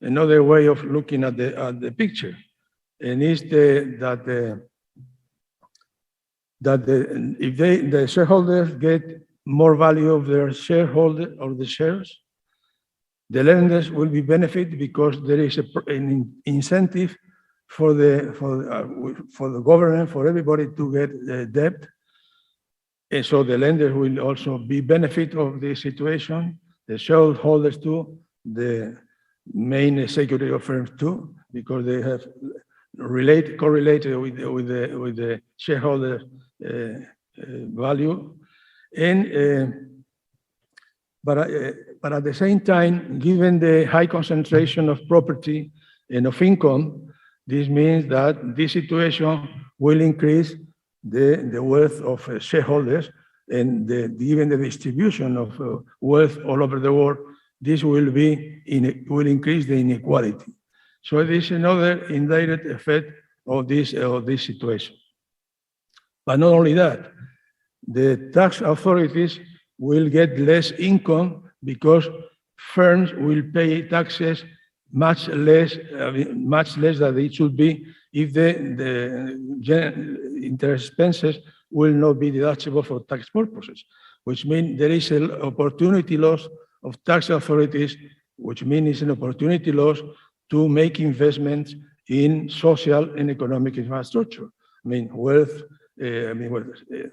another way of looking at the picture, and is that if the shareholders get more value of their shareholder or the shares, the lenders will be benefit because there is an incentive for the government, for everybody to get debt. And so the lenders will also be benefit of the situation, the shareholders too, the main security firms too, because they have correlated with the shareholder value. And but at the same time, given the high concentration of property and of income, this means that this situation will increase the wealth of shareholders, and given the distribution of wealth all over the world, this will increase the inequality. So this is another indirect effect of this situation. But not only that, the tax authorities will get less income because firms will pay taxes much less than they should be if the interest expenses will not be deductible for tax purposes, which means there is an opportunity loss of tax authorities, which means it's an opportunity loss to make investments in social and economic infrastructure. I mean, wealth,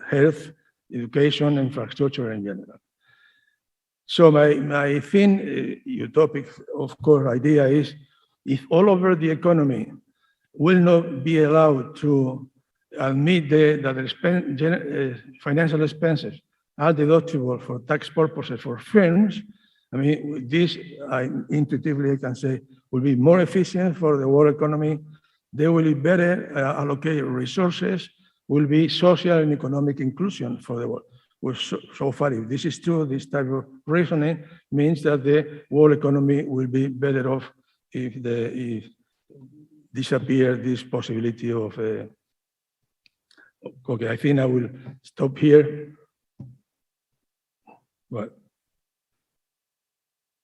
health, education, infrastructure in general. So my thing, utopic, of course, idea is if all over the economy will not be allowed to admit that financial expenses are deductible for tax purposes for firms, I mean, this, intuitively I can say, will be more efficient for the world economy. They will be better allocate resources, will be social and economic inclusion for the world. Well, so far, if this is true, this type of reasoning means that the world economy will be better off if disappear this possibility of. Okay, I think I will stop here. But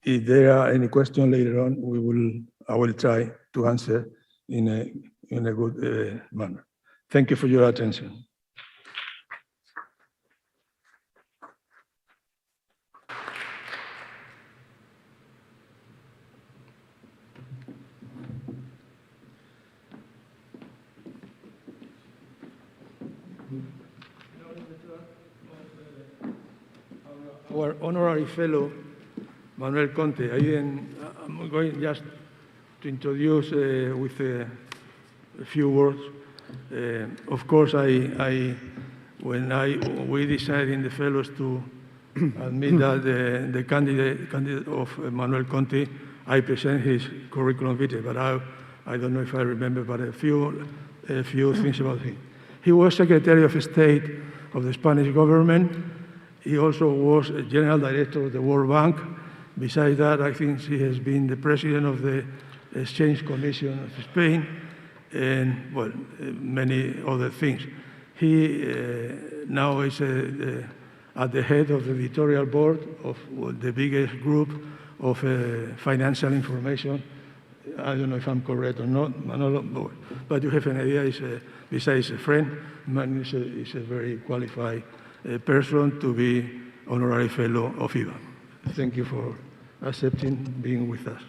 if there are any questions later on, I will try to answer in a good manner. Thank you for your attention. Our honorary fellow, Manuel Conthe. I'm going just to introduce with a few words. Of course, when we decided in the fellows to admit that the candidate of Manuel Conthe, I present his curriculum vitae, but I don't know if I remember, but a few things about him. He was Secretary of State of the Spanish government. He also was a General Director of the World Bank. Besides that, I think he has been the President of the Exchange Commission of Spain, and, well, many other things. He now is at the head of the editorial board of the biggest group of financial information. I don't know if I'm correct or not, Manolo, but you have an idea. Besides a friend, Manuel is a very qualified person to be honorary fellow of EIBA. Thank you for accepting being with us.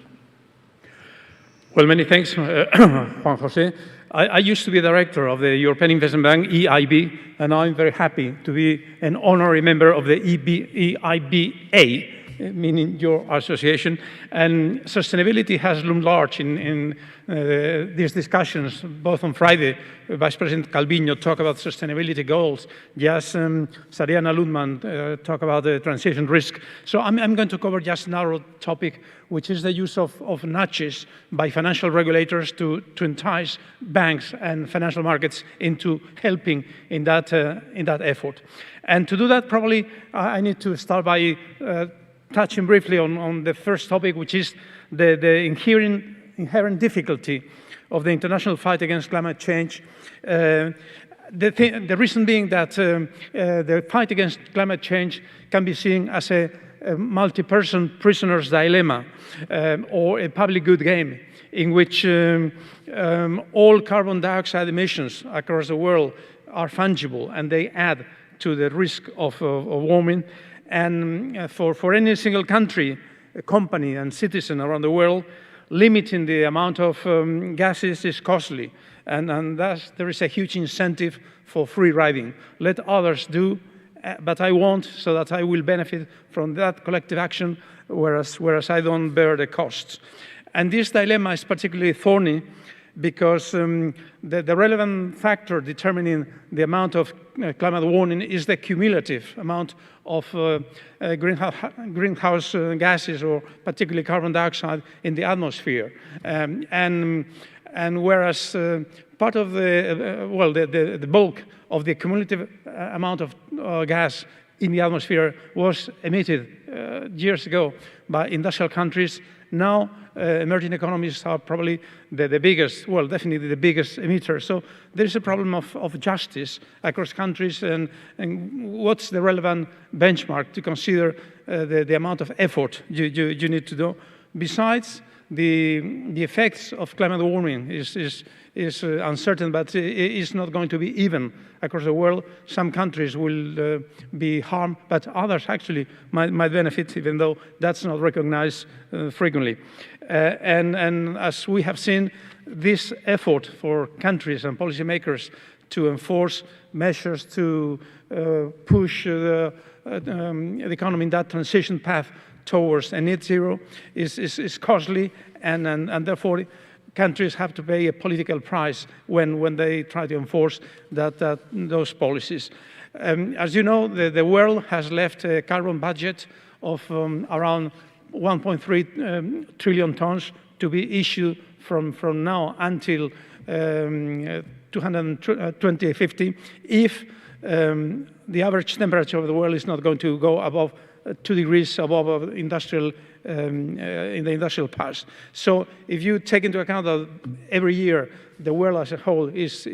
Well, many thanks, Juan Jose. I used to be director of the European Investment Bank, EIB, and I'm very happy to be an honorary member of the EIBA, meaning your association. And sustainability has loomed large in these discussions, both on Friday. Vice President Calviño talked about sustainability goals. Just Sarianna Lundan talked about the transition risk. So I'm going to cover just a narrow topic, which is the use of nudges by financial regulators to entice banks and financial markets into helping in that effort. And to do that, probably I need to start by touching briefly on the first topic, which is the inherent difficulty of the international fight against climate change. The reason being that the fight against climate change can be seen as a multi-person prisoner's dilemma or a public good game in which all carbon dioxide emissions across the world are fungible and they add to the risk of warming. And for any single country, company and citizen around the world, limiting the amount of gases is costly. And thus there is a huge incentive for free riding. Let others do, but I won't, so that I will benefit from that collective action, whereas I don't bear the costs. And this dilemma is particularly thorny because the relevant factor determining the amount of climate warming is the cumulative amount of greenhouse gases, or particularly carbon dioxide, in the atmosphere. And whereas part of the bulk of the cumulative amount of gas in the atmosphere was emitted years ago by industrial countries, now emerging economies are probably the biggest, well, definitely the biggest emitter. So there is a problem of justice across countries, and what's the relevant benchmark to consider the amount of effort you need to do. Besides, the effects of climate warming is uncertain, but it's not going to be even across the world. Some countries will be harmed, but others actually might benefit, even though that's not recognized frequently. And as we have seen, this effort for countries and policymakers to enforce measures to push the economy in that transition path towards a net zero is costly, and therefore countries have to pay a political price when they try to enforce those policies. As you know, the world has left a carbon budget of around 1.3 trillion tons to be issued from now until 2050 if the average temperature of the world is not going to go above 2 degrees above industrial in the industrial past. So if you take into account that every year the world as a whole is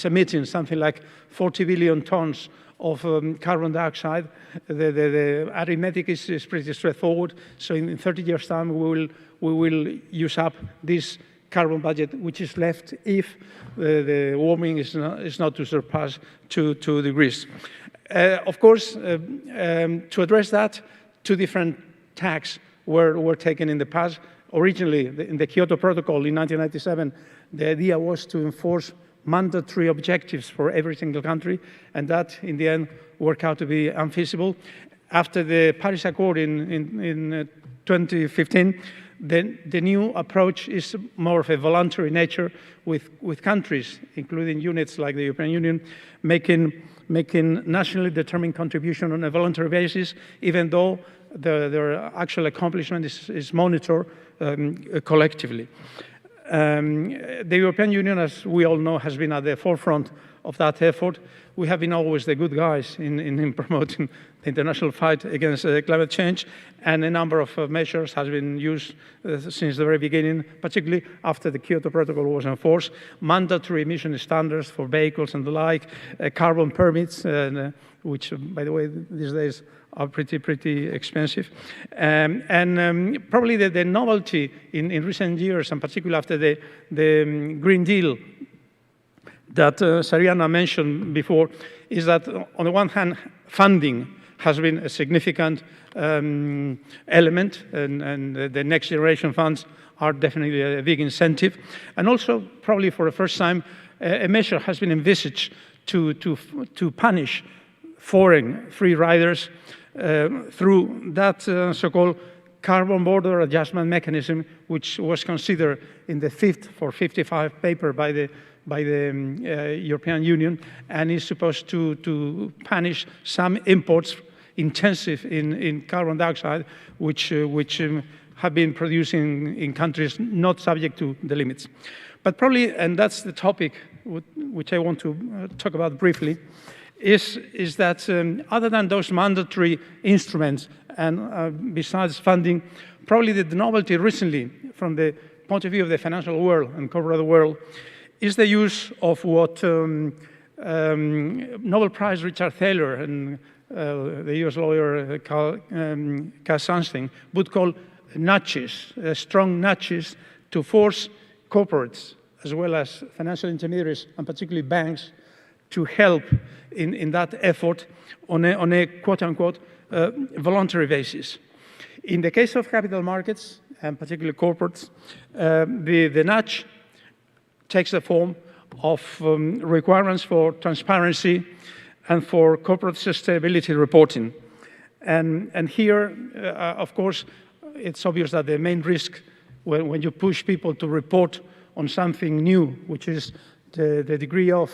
emitting something like 40 billion tons of carbon dioxide, the arithmetic is pretty straightforward. So in 30 years' time, we will use up this carbon budget which is left if the warming is not to surpass 2 degrees. Of course, to address that, 2 different tacks were taken in the past. Originally, in the Kyoto Protocol in 1997, the idea was to enforce mandatory objectives for every single country, and that, in the end, worked out to be unfeasible. After the Paris Accord in 2015, the new approach is more of a voluntary nature with countries, including units like the European Union, making nationally determined contribution on a voluntary basis, even though their actual accomplishment is monitored collectively. The European Union, as we all know, has been at the forefront of that effort. We have been always the good guys in promoting the international fight against climate change, and a number of measures has been used since the very beginning, particularly after the Kyoto Protocol was enforced. Mandatory emission standards for vehicles and the like, carbon permits, which, by the way, these days are pretty expensive. Probably the novelty in recent years, and particularly after the Green Deal that Sarianna mentioned before, is that on the one hand, funding has been a significant element, and the next generation funds are definitely a big incentive. And also, probably for the first time, a measure has been envisaged to punish foreign free riders through that so-called carbon border adjustment mechanism, which was considered in the Fit for 55 paper by the European Union, and is supposed to punish some imports intensive in carbon dioxide, which have been produced in countries not subject to the limits. But probably, and that's the topic which I want to talk about briefly, is that other than those mandatory instruments and besides funding, probably the novelty recently from the point of view of the financial world and corporate world is the use of what Nobel Prize Richard Thaler and the US lawyer Carl Sunstein would call nudges, strong nudges to force corporates as well as financial intermediaries and particularly banks to help in that effort on a quote-unquote voluntary basis. In the case of capital markets, and particularly corporates, the nudge takes the form of requirements for transparency and for corporate sustainability reporting. And here, of course, it's obvious that the main risk when you push people to report on something new, which is the degree of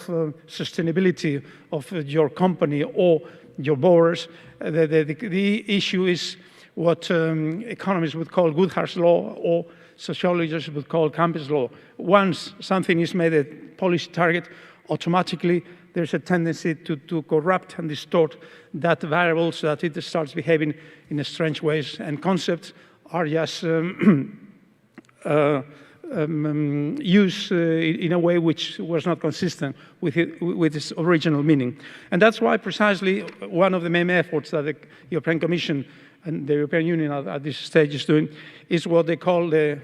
sustainability of your company or your borrowers, the issue is what economists would call Goodhart's law, or sociologists would call Campbell's law. Once something is made a policy target, automatically there's a tendency to corrupt and distort that variable so that it starts behaving in strange ways, and concepts are just used in a way which was not consistent with its original meaning. And that's why precisely one of the main efforts that the European Commission and the European Union at this stage is doing is what they call the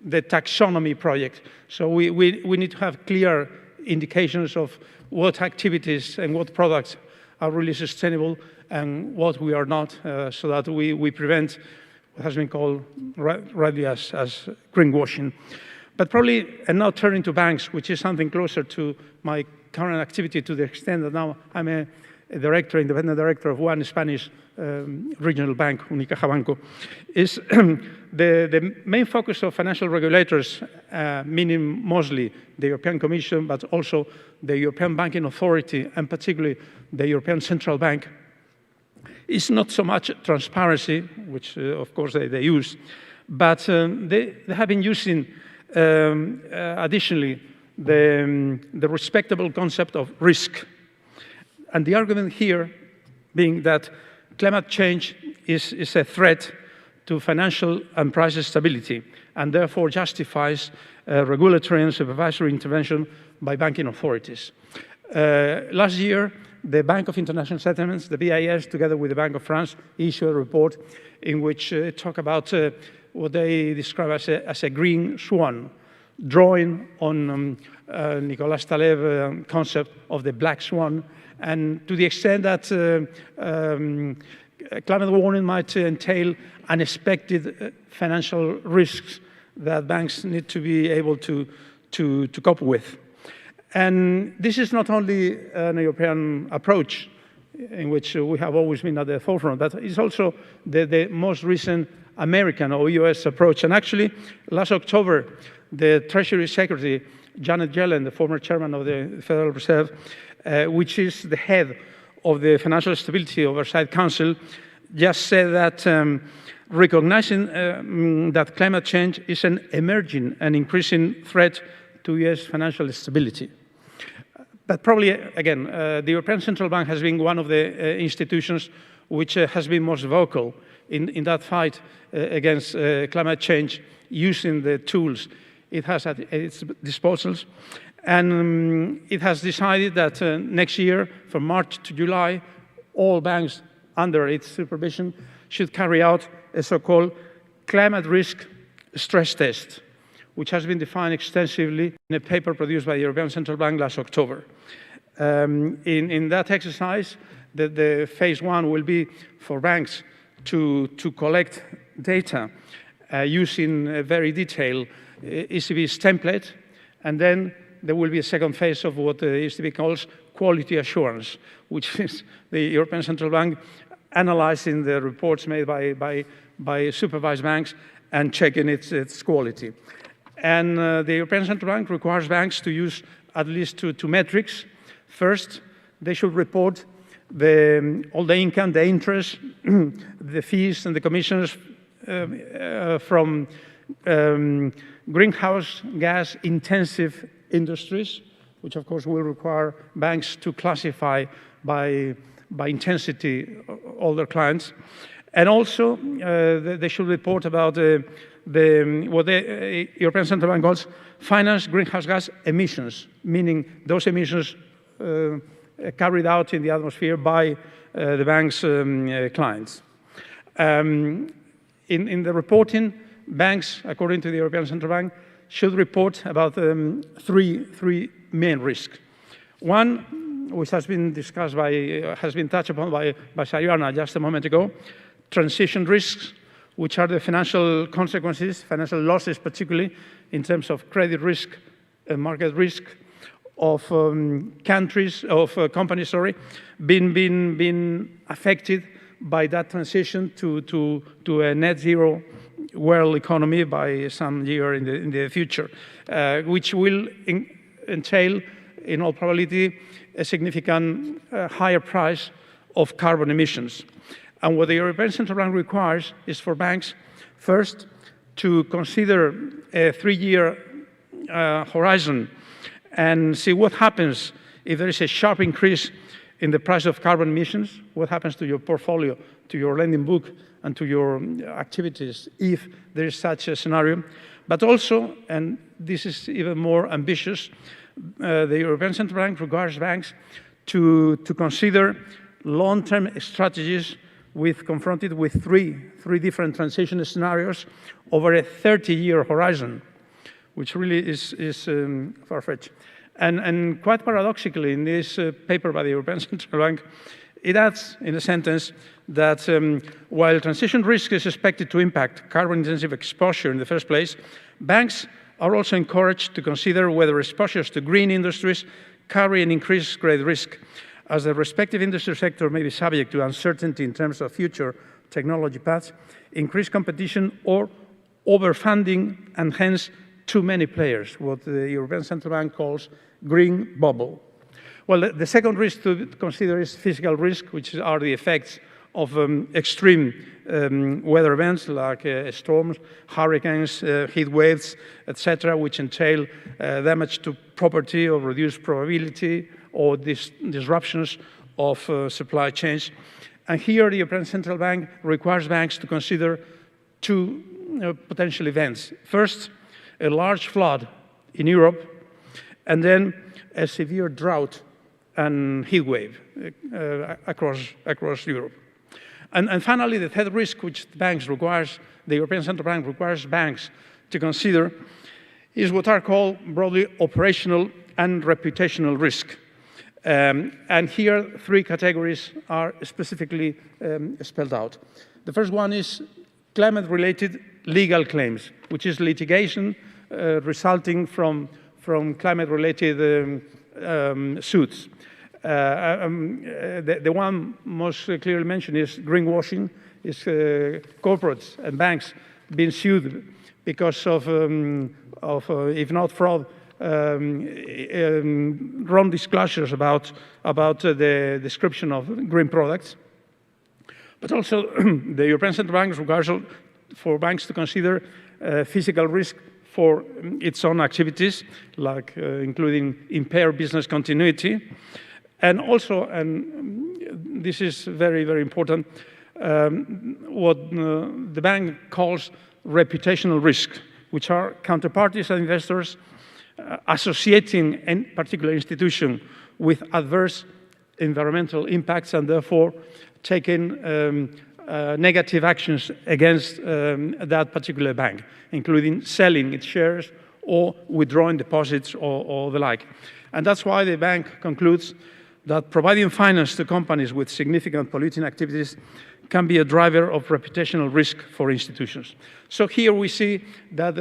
taxonomy project. So we need to have clear indications of what activities and what products are really sustainable and what we are not, so that we prevent what has been called rightly as greenwashing. But probably, and now turning to banks, which is something closer to my current activity to the extent that now I'm a director, independent director of one Spanish regional bank, Unicaja Banco, is the main focus of financial regulators, meaning mostly the European Commission, but also the European Banking Authority, and particularly the European Central Bank, is not so much transparency, which of course they use, but they have been using additionally the respectable concept of risk. And the argument here being that climate change is a threat to financial and price stability, and therefore justifies regulatory and supervisory intervention by banking authorities. Last year, the Bank of International Settlements, the BIS, together with the Bank of France, issued a report in which they talk about what they describe as a green swan, drawing on Nicolas Taleb's concept of the black swan, and to the extent that climate warming might entail unexpected financial risks that banks need to be able to cope with. And this is not only an European approach in which we have always been at the forefront, but it's also the most recent American or US approach. And actually, last October, the Treasury Secretary, Janet Yellen, the former chairman of the Federal Reserve, which is the head of the Financial Stability Oversight Council, just said that recognizing that climate change is an emerging and increasing threat to US financial stability. But probably, again, the European Central Bank has been one of the institutions which has been most vocal in that fight against climate change, using the tools it has at its disposal. And it has decided that next year, from March to July, all banks under its supervision should carry out a so-called climate risk stress test, which has been defined extensively in a paper produced by the European Central Bank last October. In that exercise, the phase one will be for banks to collect data using a very detailed ECB's template, and then there will be a second phase of what the ECB calls quality assurance, which is the European Central Bank analyzing the reports made by supervised banks and checking its quality. And the European Central Bank requires banks to use at least two metrics. First, they should report all the income, the interest, the fees and the commissions from greenhouse gas intensive industries, which of course will require banks to classify by intensity all their clients. And also they should report about what the European Central Bank calls financed greenhouse gas emissions, meaning those emissions carried out in the atmosphere by the bank's clients. In the reporting, banks, according to the European Central Bank, should report about three main risks. One, which has been discussed has been touched upon by Sarianna just a moment ago, transition risks, which are the financial consequences, financial losses particularly, in terms of credit risk, market risk, of companies, being affected by that transition to a net zero world economy by some year in the future, which will entail, in all probability, a significant higher price of carbon emissions. And what the European Central Bank requires is for banks, first, to consider a 3-year horizon and see what happens if there is a sharp increase in the price of carbon emissions, what happens to your portfolio, to your lending book, and to your activities if there is such a scenario. But also, and this is even more ambitious, the European Central Bank requires banks to consider long-term strategies confronted with three different transition scenarios over a 30-year horizon, which really is far-fetched. And quite paradoxically, in this paper by the European Central Bank, it adds in a sentence that while transition risk is expected to impact carbon-intensive exposure in the first place, banks are also encouraged to consider whether exposures to green industries carry an increased credit risk, as the respective industry sector may be subject to uncertainty in terms of future technology paths, increased competition, or overfunding, and hence too many players, what the European Central Bank calls green bubble. Well, the second risk to consider is physical risk, which are the effects of extreme weather events like storms, hurricanes, heat waves, etc., which entail damage to property or reduced probability or disruptions of supply chains. And here the European Central Bank requires banks to consider two potential events. First, a large flood in Europe, and then a severe drought and heat wave across Europe. And finally, the third risk which the European Central Bank requires banks to consider is what are called broadly operational and reputational risk. And here, three categories are specifically spelled out. The first one is climate-related legal claims, which is litigation resulting from climate-related suits. The one most clearly mentioned is greenwashing, is corporates and banks being sued because of if not fraud, wrong disclosures about the description of green products. But also, the European Central Bank requires for banks to consider physical risk for its own activities, like including impaired business continuity. And also, and this is very, very important, what the bank calls reputational risk, which are counterparties and investors associating any particular institution with adverse environmental impacts and therefore taking negative actions against that particular bank, including selling its shares or withdrawing deposits or the like. And that's why the bank concludes that providing finance to companies with significant polluting activities can be a driver of reputational risk for institutions. So here we see that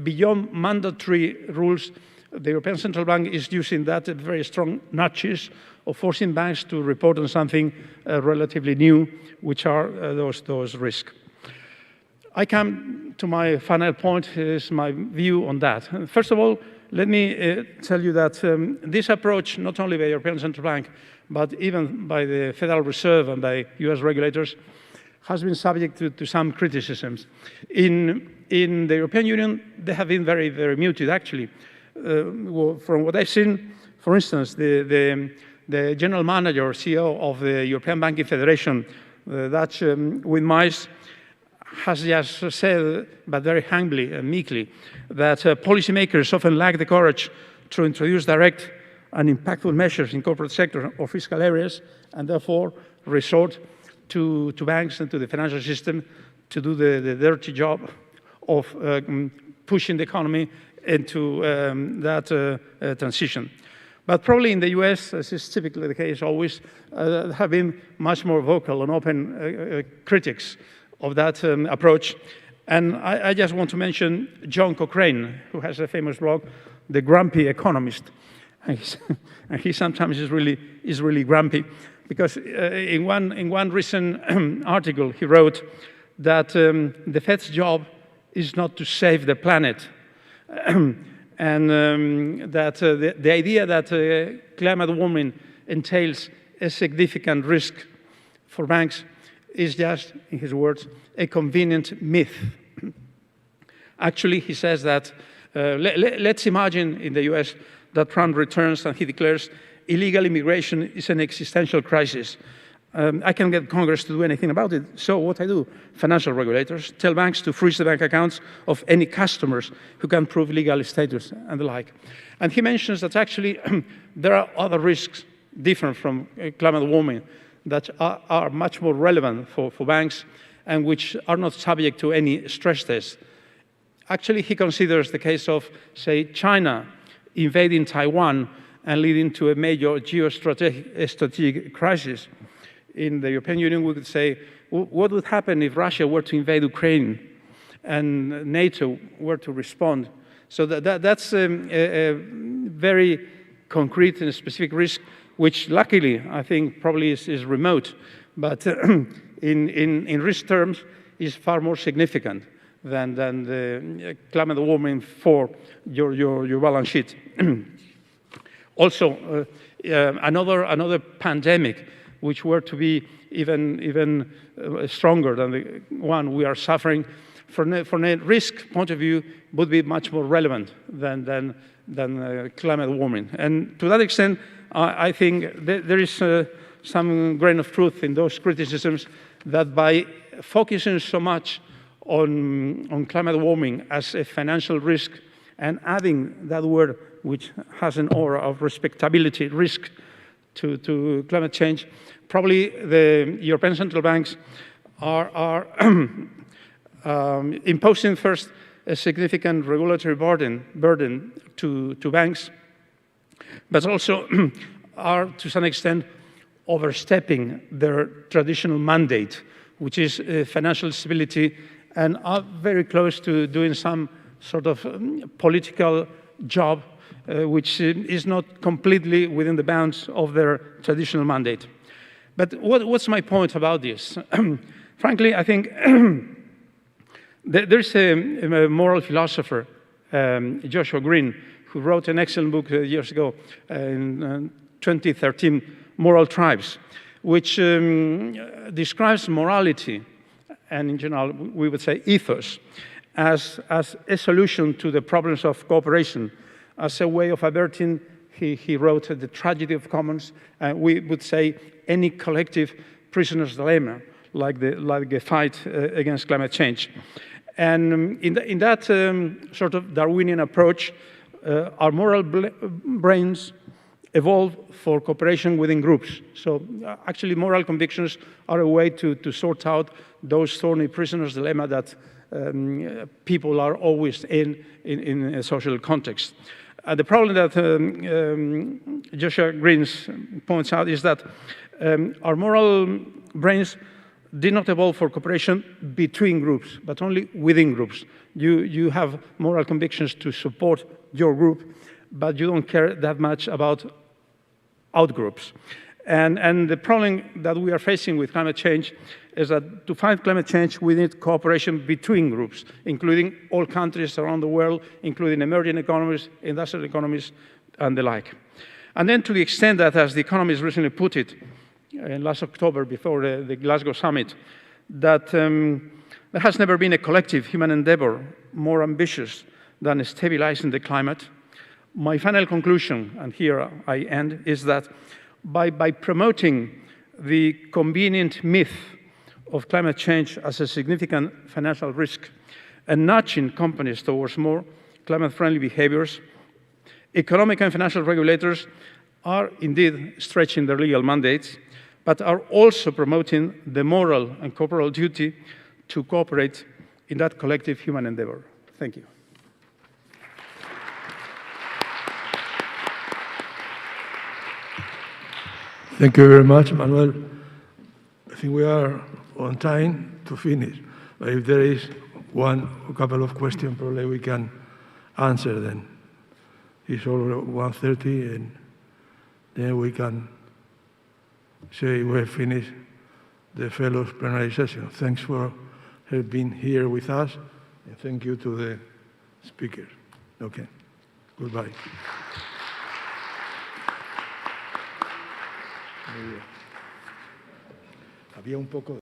beyond mandatory rules, the European Central Bank is using that very strong nudges of forcing banks to report on something relatively new, which are those risks. I come to my final point, is my view on that. First of all, let me tell you that this approach, not only by the European Central Bank, but even by the Federal Reserve and by US regulators, has been subject to some criticisms. In the European Union, they have been very, very muted, actually. From what I've seen, for instance, the general manager, CEO of the European Banking Federation, the Dutch Wim Meijs, has just said, but very humbly and meekly, that policymakers often lack the courage to introduce direct and impactful measures in corporate sector or fiscal areas, and therefore resort to banks and to the financial system to do the dirty job of pushing the economy into that transition. But probably in the US, as is typically the case always, have been much more vocal and open critics of that approach. And I just want to mention John Cochrane, who has a famous blog, The Grumpy Economist. And he sometimes is really grumpy, because in one recent article he wrote that the Fed's job is not to save the planet, and that the idea that climate warming entails a significant risk for banks is just, in his words, a convenient myth. Actually, he says that, let's imagine in the US that Trump returns and he declares illegal immigration is an existential crisis. I can't get Congress to do anything about it. So what I do, financial regulators tell banks to freeze the bank accounts of any customers who can prove legal status and the like. And he mentions that actually there are other risks different from climate warming that are much more relevant for banks and which are not subject to any stress test. Actually, he considers the case of, say, China invading Taiwan and leading to a major geostrategic crisis. In the European Union, we could say, what would happen if Russia were to invade Ukraine and NATO were to respond So that's a very concrete and specific risk, which luckily I think probably is remote, but in risk terms is far more significant than the climate warming for your balance sheet. Also, another pandemic, which were to be even stronger than the one we are suffering, from a risk point of view, would be much more relevant than climate warming. And to that extent, I think there is some grain of truth in those criticisms that by focusing so much on climate warming as a financial risk and adding that word, which has an aura of respectability, risk, to climate change, probably the European central banks are imposing first a significant regulatory burden to banks, but also are to some extent overstepping their traditional mandate, which is financial stability, and are very close to doing some sort of political job which is not completely within the bounds of their traditional mandate. But what's my point about this? Frankly, I think there's a moral philosopher, Joshua Green, who wrote an excellent book years ago in 2013, Moral Tribes, which describes morality, and in general, we would say ethos, as a solution to the problems of cooperation, as a way of averting, he wrote, the tragedy of commons, we would say any collective prisoner's dilemma, like the fight against climate change. And in that sort of Darwinian approach, our moral brains evolve for cooperation within groups. So actually moral convictions are a way to sort out those thorny prisoner's dilemma that people are always in a social context. The problem that Joshua Green points out is that our moral brains did not evolve for cooperation between groups, but only within groups. You have moral convictions to support your group, but you don't care that much about outgroups. And the problem that we are facing with climate change is that to fight climate change, we need cooperation between groups, including all countries around the world, including emerging economies, industrial economies, and the like. And then to the extent that, as The Economist recently put it, last October before the Glasgow summit, that there has never been a collective human endeavor more ambitious than stabilizing the climate. My final conclusion, and here I end, is that by promoting the convenient myth of climate change as a significant financial risk and nudging companies towards more climate-friendly behaviors, economic and financial regulators are indeed stretching their legal mandates, but are also promoting the moral and corporal duty to cooperate in that collective human endeavor. Thank you. Thank you very much, Manuel. I think we are on time to finish. But if there is one or couple of questions, probably we can answer them. It's already 1:30, and then we can say we have finished the Fellows plenary session. Thanks for being here with us, and thank you to the speakers. Okay, goodbye. Había un poco